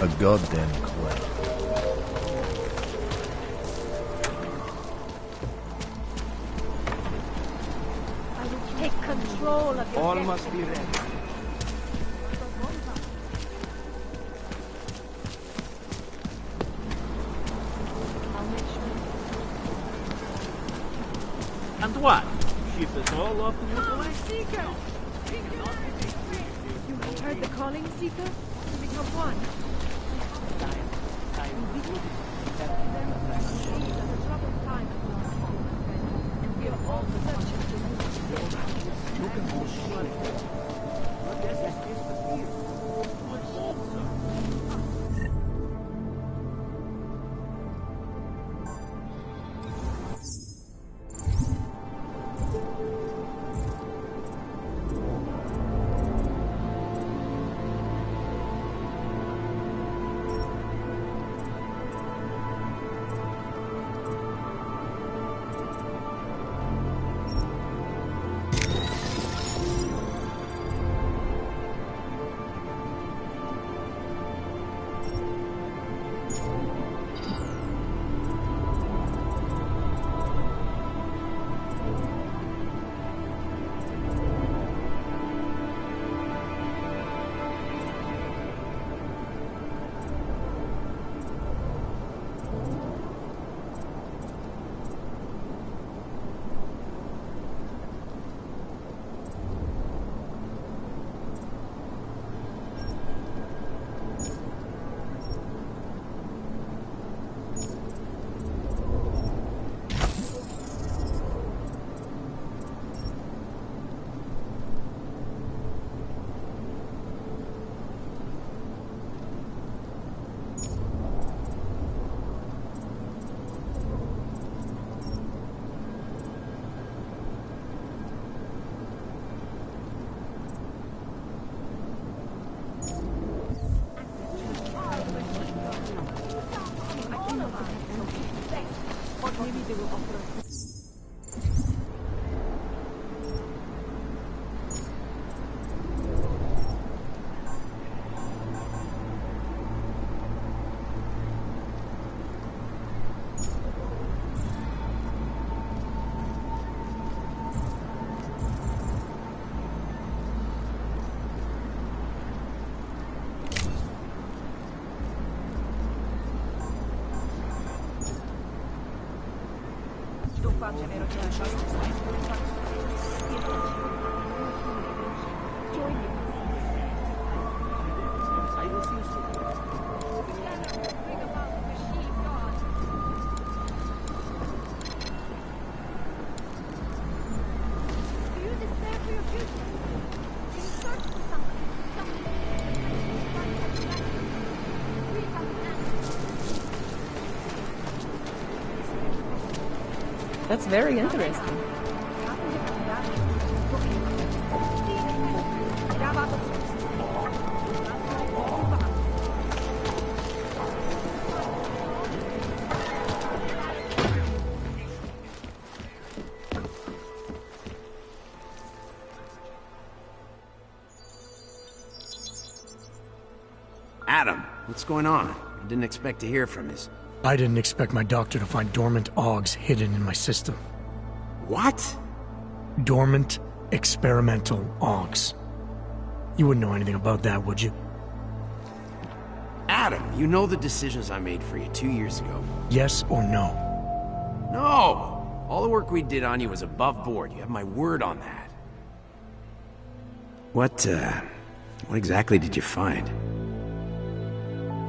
A goddamn clay. I will take control of your All destiny. must be ready. And what? Ship us all off to move away? Seeker! You have heard the calling, Seeker? To become one. And we are all searching to That's very interesting. Adam, what's going on? I didn't expect to hear from you. I didn't expect my doctor to find dormant AUGs hidden in my system. What? Dormant experimental AUGs. You wouldn't know anything about that, would you? Adam, you know the decisions I made for you 2 years ago. Yes or no? No! All the work we did on you was above board. You have my word on that. What exactly did you find?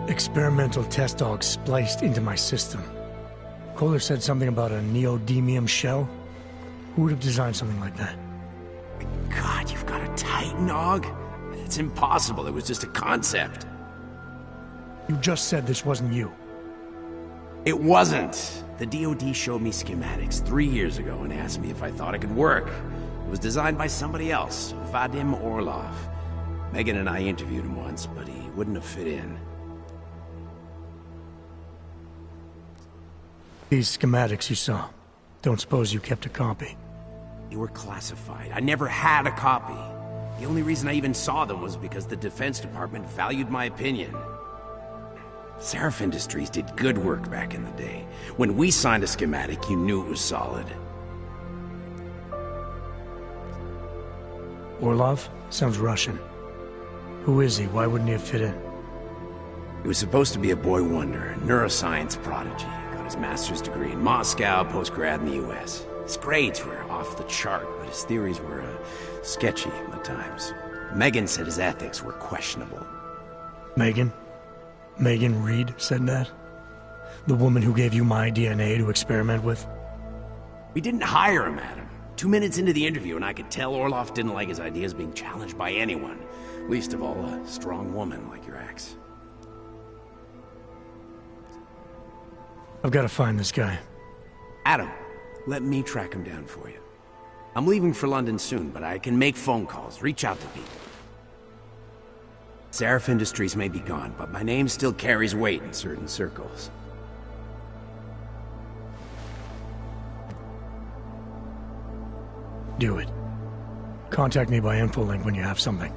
Experimental test AUGs spliced into my system. Kohler said something about a neodymium shell. Who would have designed something like that? God, you've got a Titan AUG? It's impossible. It was just a concept. You just said this wasn't you. It wasn't. The DoD showed me schematics 3 years ago and asked me if I thought it could work. It was designed by somebody else, Vadim Orlov. Megan and I interviewed him once, but he wouldn't have fit in. These schematics you saw, don't suppose you kept a copy? They were classified. I never had a copy. The only reason I even saw them was because the Defense Department valued my opinion. Seraph Industries did good work back in the day. When we signed a schematic, you knew it was solid. Orlov? Sounds Russian. Who is he? Why wouldn't he have fit in? He was supposed to be a boy wonder, a neuroscience prodigy. Got his master's degree in Moscow, post-grad in the US. His grades were off the chart, but his theories were sketchy at times. Megan said his ethics were questionable. Megan? Megan Reed said that? The woman who gave you my DNA to experiment with? We didn't hire him, Adam. 2 minutes into the interview, and I could tell Orlov didn't like his ideas being challenged by anyone. Least of all, a strong woman like your ex. I've got to find this guy. Adam, let me track him down for you. I'm leaving for London soon, but I can make phone calls, reach out to people. Seraph Industries may be gone, but my name still carries weight in certain circles. Do it. Contact me by infolink when you have something.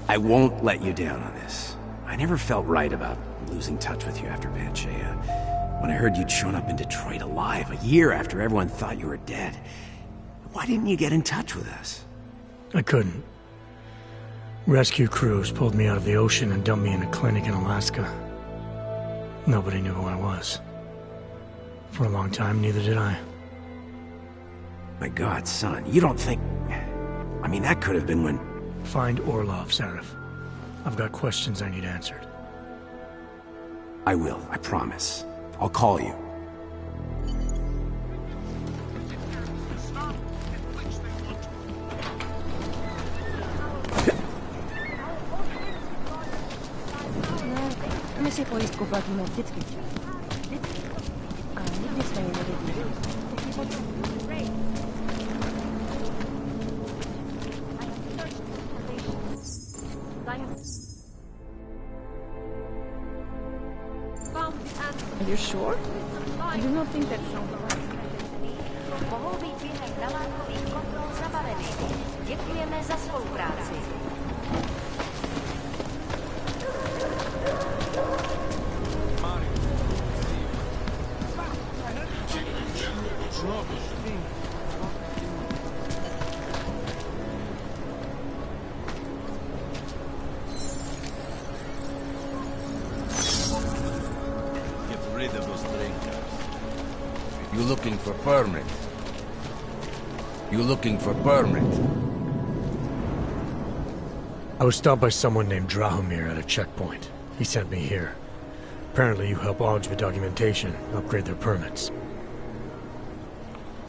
I won't let you down on this. I never felt right about losing touch with you after Panchea. When I heard you'd shown up in Detroit alive, a year after everyone thought you were dead. Why didn't you get in touch with us? I couldn't. Rescue crews pulled me out of the ocean and dumped me in a clinic in Alaska. Nobody knew who I was. For a long time, neither did I. My God, son, you don't think... I mean, that could have been when... Find Orlov, Seraph. I've got questions I need answered. I will, I promise. I'll call you. Are you sure? I do not think that sounds right. Děkujeme za spolupráci. You looking for permit? You looking for permit? I was stopped by someone named Drahomir at a checkpoint. He sent me here. Apparently you help Augs with documentation, upgrade their permits.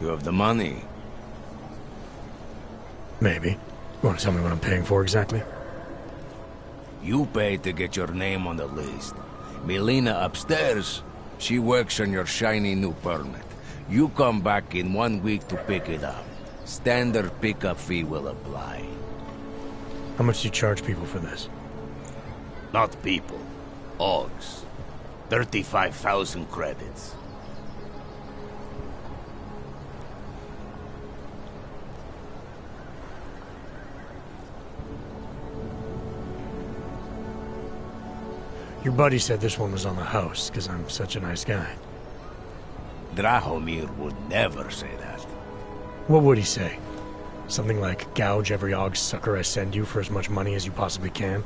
You have the money? Maybe. You want to tell me what I'm paying for exactly? You pay to get your name on the list. Melina upstairs, she works on your shiny new permit. You come back in 1 week to pick it up. Standard pickup fee will apply. How much do you charge people for this? Not people. Augs. 35,000 credits. Your buddy said this one was on the house, because I'm such a nice guy. Drahomir would never say that. What would he say? Something like, gouge every Augs sucker I send you for as much money as you possibly can?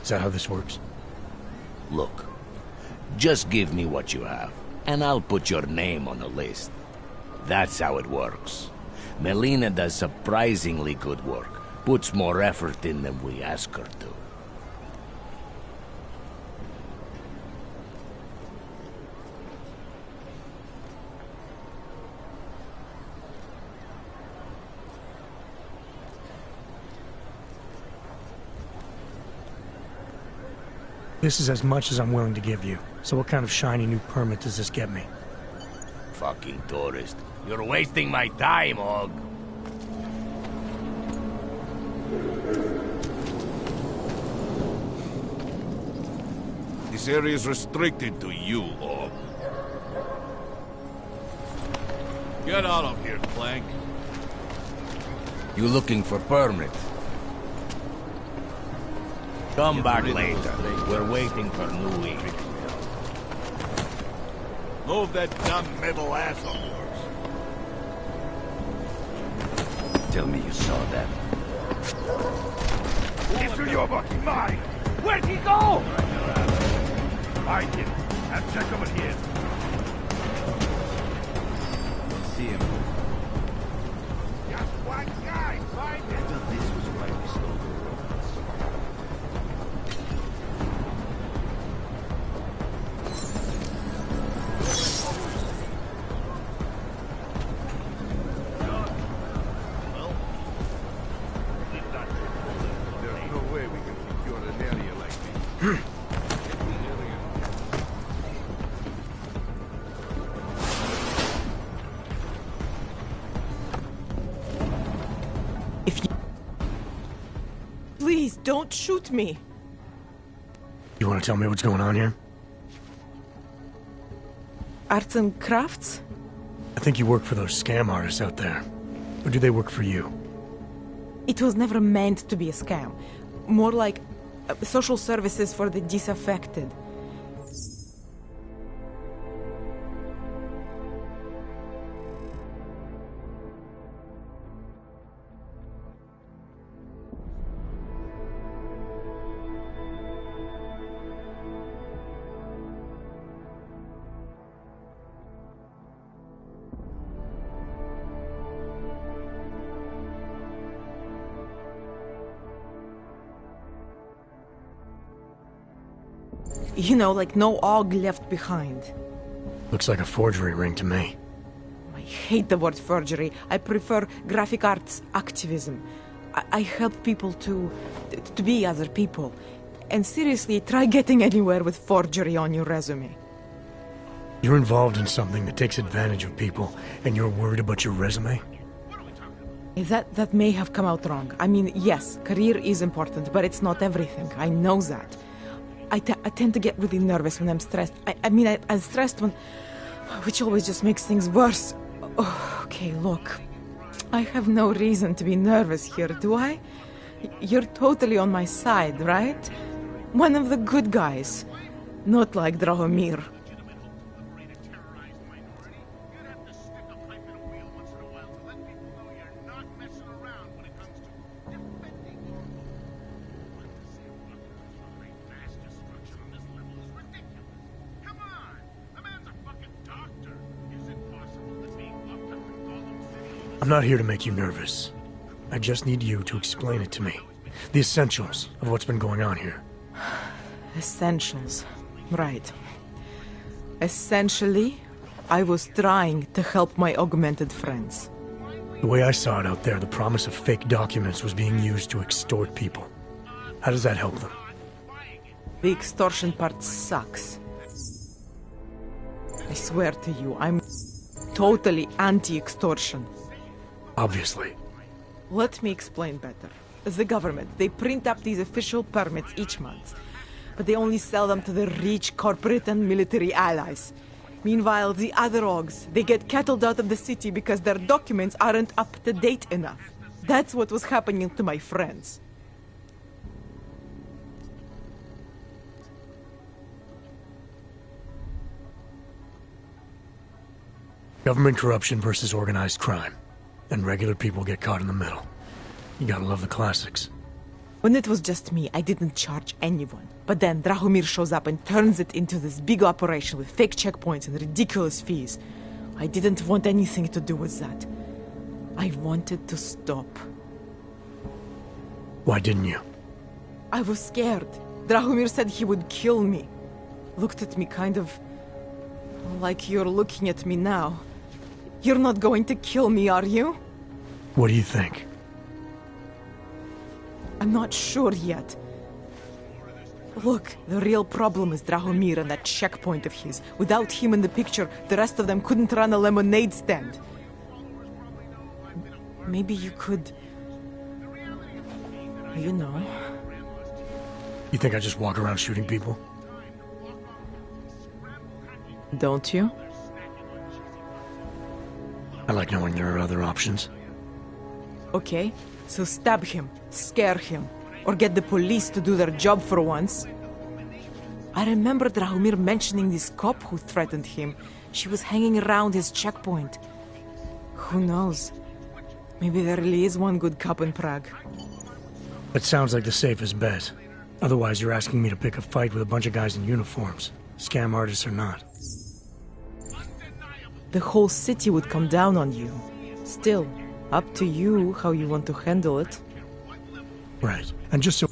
Is that how this works? Look, just give me what you have, and I'll put your name on the list. That's how it works. Melina does surprisingly good work, puts more effort in than we ask her to. This is as much as I'm willing to give you. So what kind of shiny new permit does this get me? Fucking tourist. You're wasting my time, Aug. This area is restricted to you, Aug. Get out of here, Clank. You looking for permit? Come back later. We're waiting for Louis. Move that dumb metal ass of yours. Tell me you saw that. It's your fucking mind! Where'd he go? Find him. And check over here. See him. Just one guy. Find him. I thought this was why we stole the There's no way we can secure an area like this. Please, don't shoot me. You want to tell me what's going on here? Arts and crafts? I think you work for those scam artists out there. Or do they work for you? It was never meant to be a scam. More like social services for the disaffected. You know, like no Aug left behind. Looks like a forgery ring to me. I hate the word forgery. I prefer graphic arts activism. I help people to be other people. And seriously, try getting anywhere with forgery on your resume. You're involved in something that takes advantage of people, and you're worried about your resume? That may have come out wrong. I mean, yes, career is important, but it's not everything. I know that. I tend to get really nervous when I'm stressed. I'm stressed when... which always just makes things worse. Oh, okay, look. I have no reason to be nervous here, do I? You're totally on my side, right? One of the good guys. Not like Drahomir. I'm not here to make you nervous. I just need you to explain it to me. The essentials of what's been going on here. Essentials. Right. Essentially, I was trying to help my augmented friends. The way I saw it out there, the promise of fake documents was being used to extort people. How does that help them? The extortion part sucks. I swear to you, I'm totally anti-extortion. Obviously. Let me explain better. The government, they print up these official permits each month, but they only sell them to the rich corporate and military allies. Meanwhile, the other orgs, they get cattled out of the city because their documents aren't up to date enough. That's what was happening to my friends. Government corruption versus organized crime. And regular people get caught in the middle. You gotta love the classics. When it was just me, I didn't charge anyone. But then Drahomir shows up and turns it into this big operation with fake checkpoints and ridiculous fees. I didn't want anything to do with that. I wanted to stop. Why didn't you? I was scared. Drahomir said he would kill me. Looked at me kind of like you're looking at me now. You're not going to kill me, are you? What do you think? I'm not sure yet. Look, the real problem is Drahomir and that checkpoint of his. Without him in the picture, the rest of them couldn't run a lemonade stand. Maybe you could... You know... You think I just walk around shooting people? Don't you? I like knowing there are other options. Okay, so stab him, scare him, or get the police to do their job for once. I remember Drahomir mentioning this cop who threatened him. She was hanging around his checkpoint. Who knows? Maybe there really is one good cop in Prague. That sounds like the safest bet. Otherwise, you're asking me to pick a fight with a bunch of guys in uniforms. Scam artists or not. The whole city would come down on you. Still, up to you how you want to handle it. Right. And just so...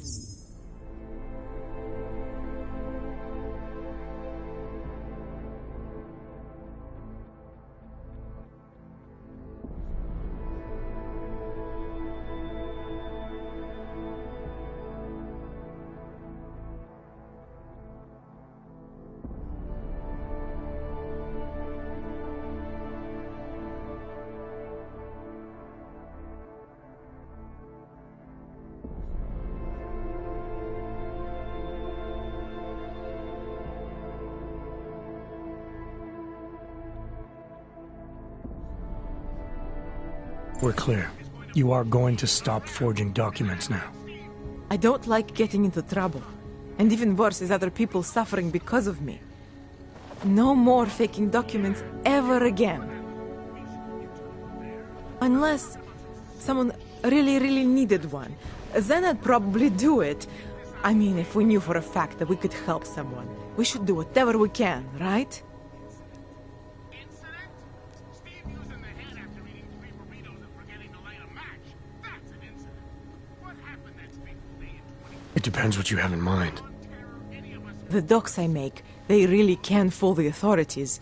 We're clear. You are going to stop forging documents now. I don't like getting into trouble. And even worse is other people suffering because of me. No more faking documents ever again. Unless someone really needed one. Then I'd probably do it. I mean, if we knew for a fact that we could help someone. We should do whatever we can, right? It depends what you have in mind. The docs I make, they really can fool the authorities.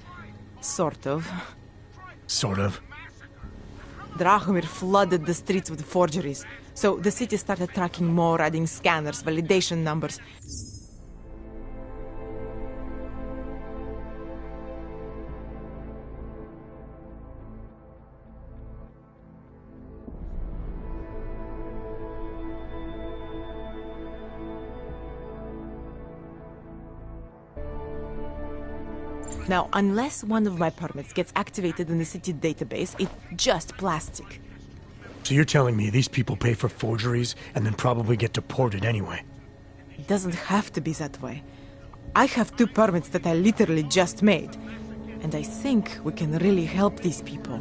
Sort of. Sort of? Drahomir flooded the streets with forgeries, so the city started tracking more, adding scanners, validation numbers. Now, unless one of my permits gets activated in the city database, it's just plastic. So you're telling me these people pay for forgeries and then probably get deported anyway? It doesn't have to be that way. I have 2 permits that I literally just made. And I think we can really help these people.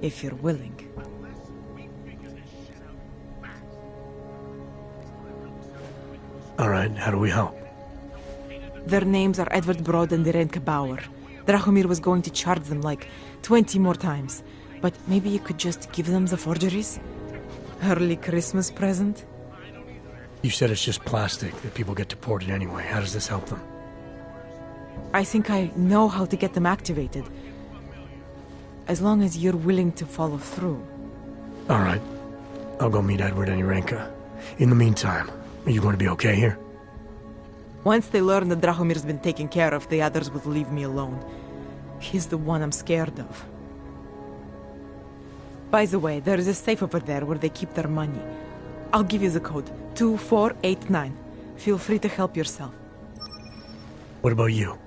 if you're willing. All right, how do we help? Their names are Edward Broad and Irenka Bauer. Drahomir was going to charge them like 20 more times. But maybe you could just give them the forgeries? Early Christmas present? You said it's just plastic, that people get deported anyway. How does this help them? I think I know how to get them activated. As long as you're willing to follow through. All right. I'll go meet Edward and Irenka. In the meantime, are you going to be okay here? Once they learn that Drahomir's been taken care of, the others will leave me alone. He's the one I'm scared of. By the way, there is a safe over there where they keep their money. I'll give you the code. 2489. Feel free to help yourself. What about you?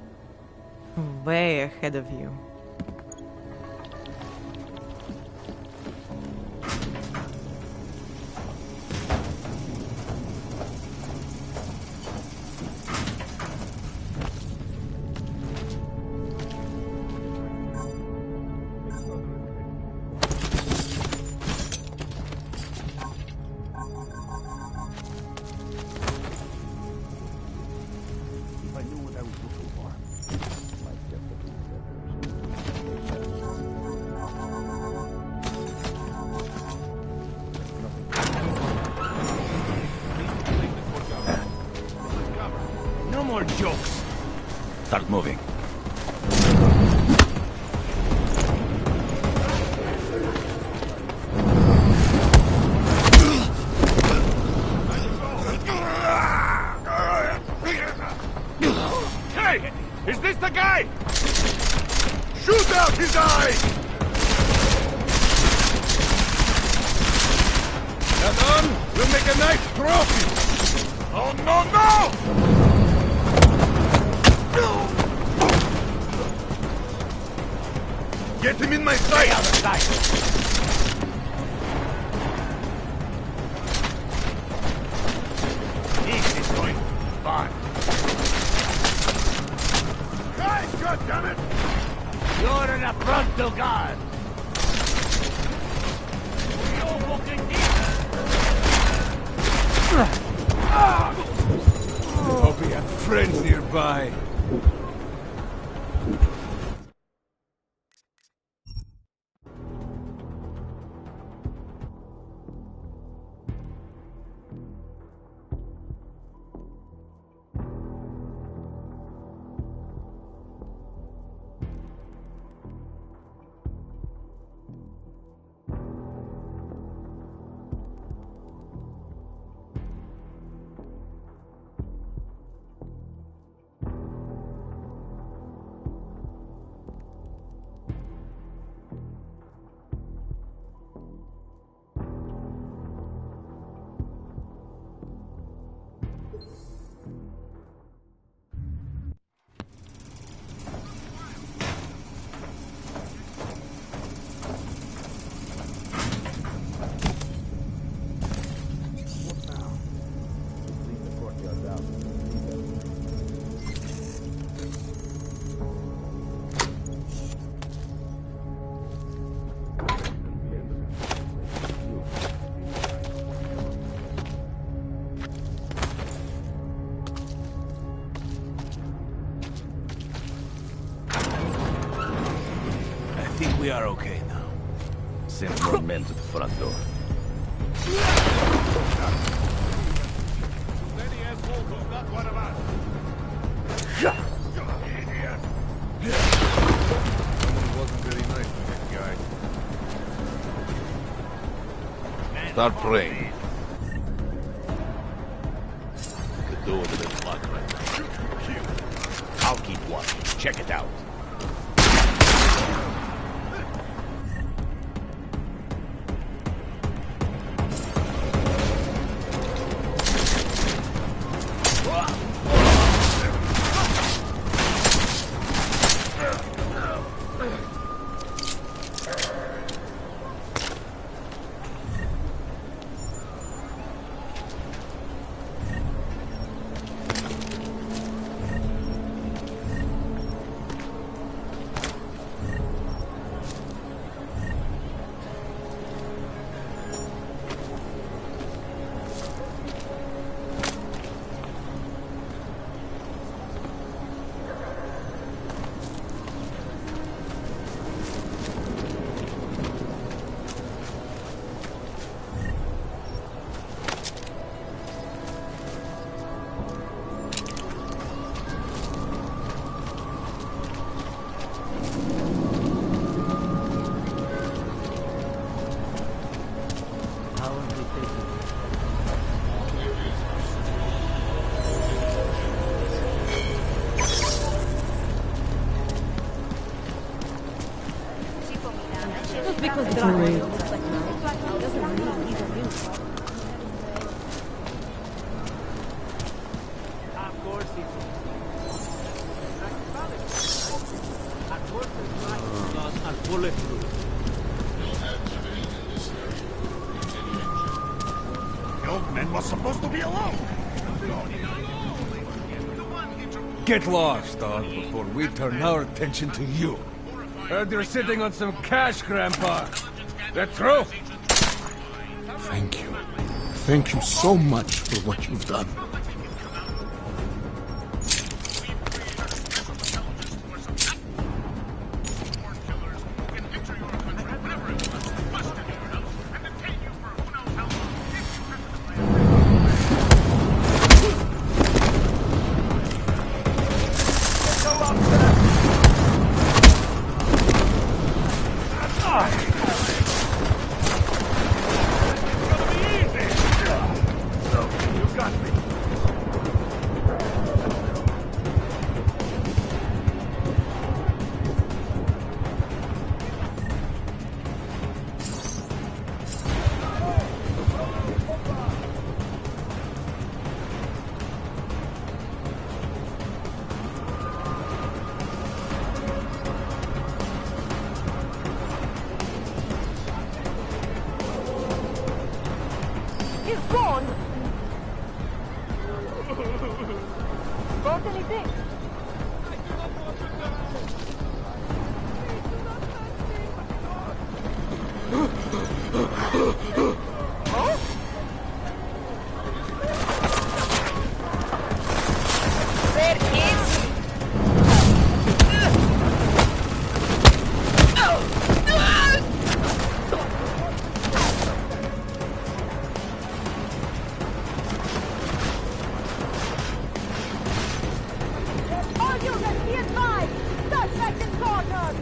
Way ahead of you. Start moving. Hey! Is this the guy? Shoot out his eye! That on? We'll make a nice trophy! Oh, no, no! Get him in my sight! Out of sight! This is going to be fun. Hey, goddammit! You're an affront to God! You're fucking There'll be a friend nearby. We are okay now. Send more men to the front door. Any asshole who's not one of us. Idiot. Someone wasn't very nice to this guy. Start praying. Could do with a bit of luck right now. I'll keep watching. Check it out. Just because It's late. Milkman was supposed to be alone. Get lost, dog, before we turn our attention to you. Heard you're sitting on some cash, Grandpa. That true? Thank you. Thank you so much for what you've done. He's gone! Got anything? Where is he? All units, be advised! Suspect in corner!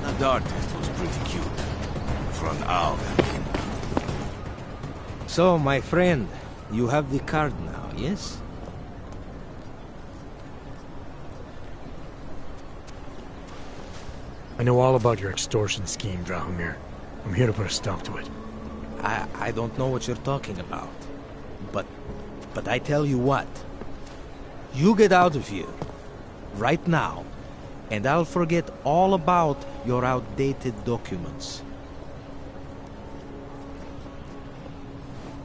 That artist was pretty cute. For an owl. So, my friend, you have the card now, yes? I know all about your extortion scheme, Drahomir. I'm here to put a stop to it. I don't know what you're talking about. But I tell you what. You get out of here. Right now. And I'll forget all about your outdated documents.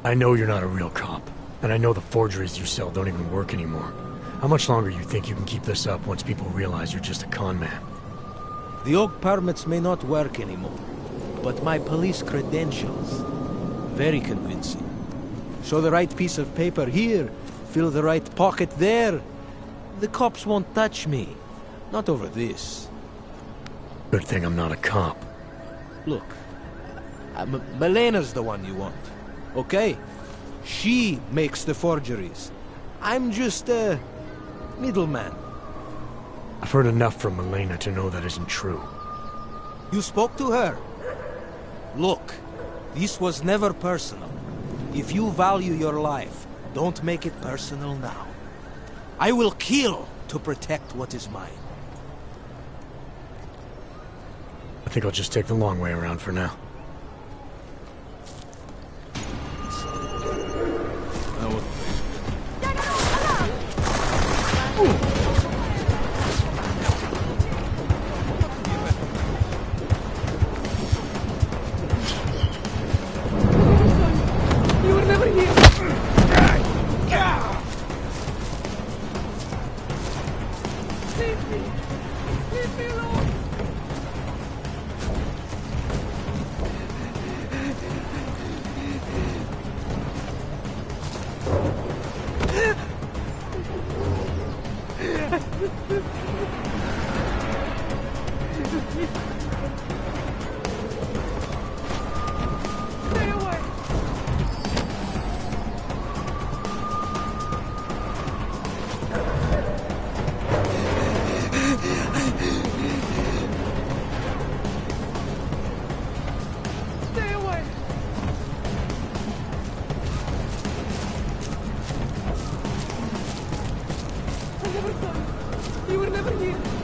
I know you're not a real cop. And I know the forgeries you sell don't even work anymore. How much longer you think you can keep this up once people realize you're just a con man? The Oak permits may not work anymore. But my police credentials... very convincing. Show the right piece of paper here, fill the right pocket there. The cops won't touch me. Not over this. Good thing I'm not a cop. Look, Melena's the one you want, okay? She makes the forgeries. I'm just a middleman. I've heard enough from Milena to know that isn't true. You spoke to her? Look, this was never personal. If you value your life, don't make it personal now. I will kill to protect what is mine. I think I'll just take the long way around for now. You were never here! Leave me! Leave me alone! Stay away! Stay away! I never saw you. You were never here.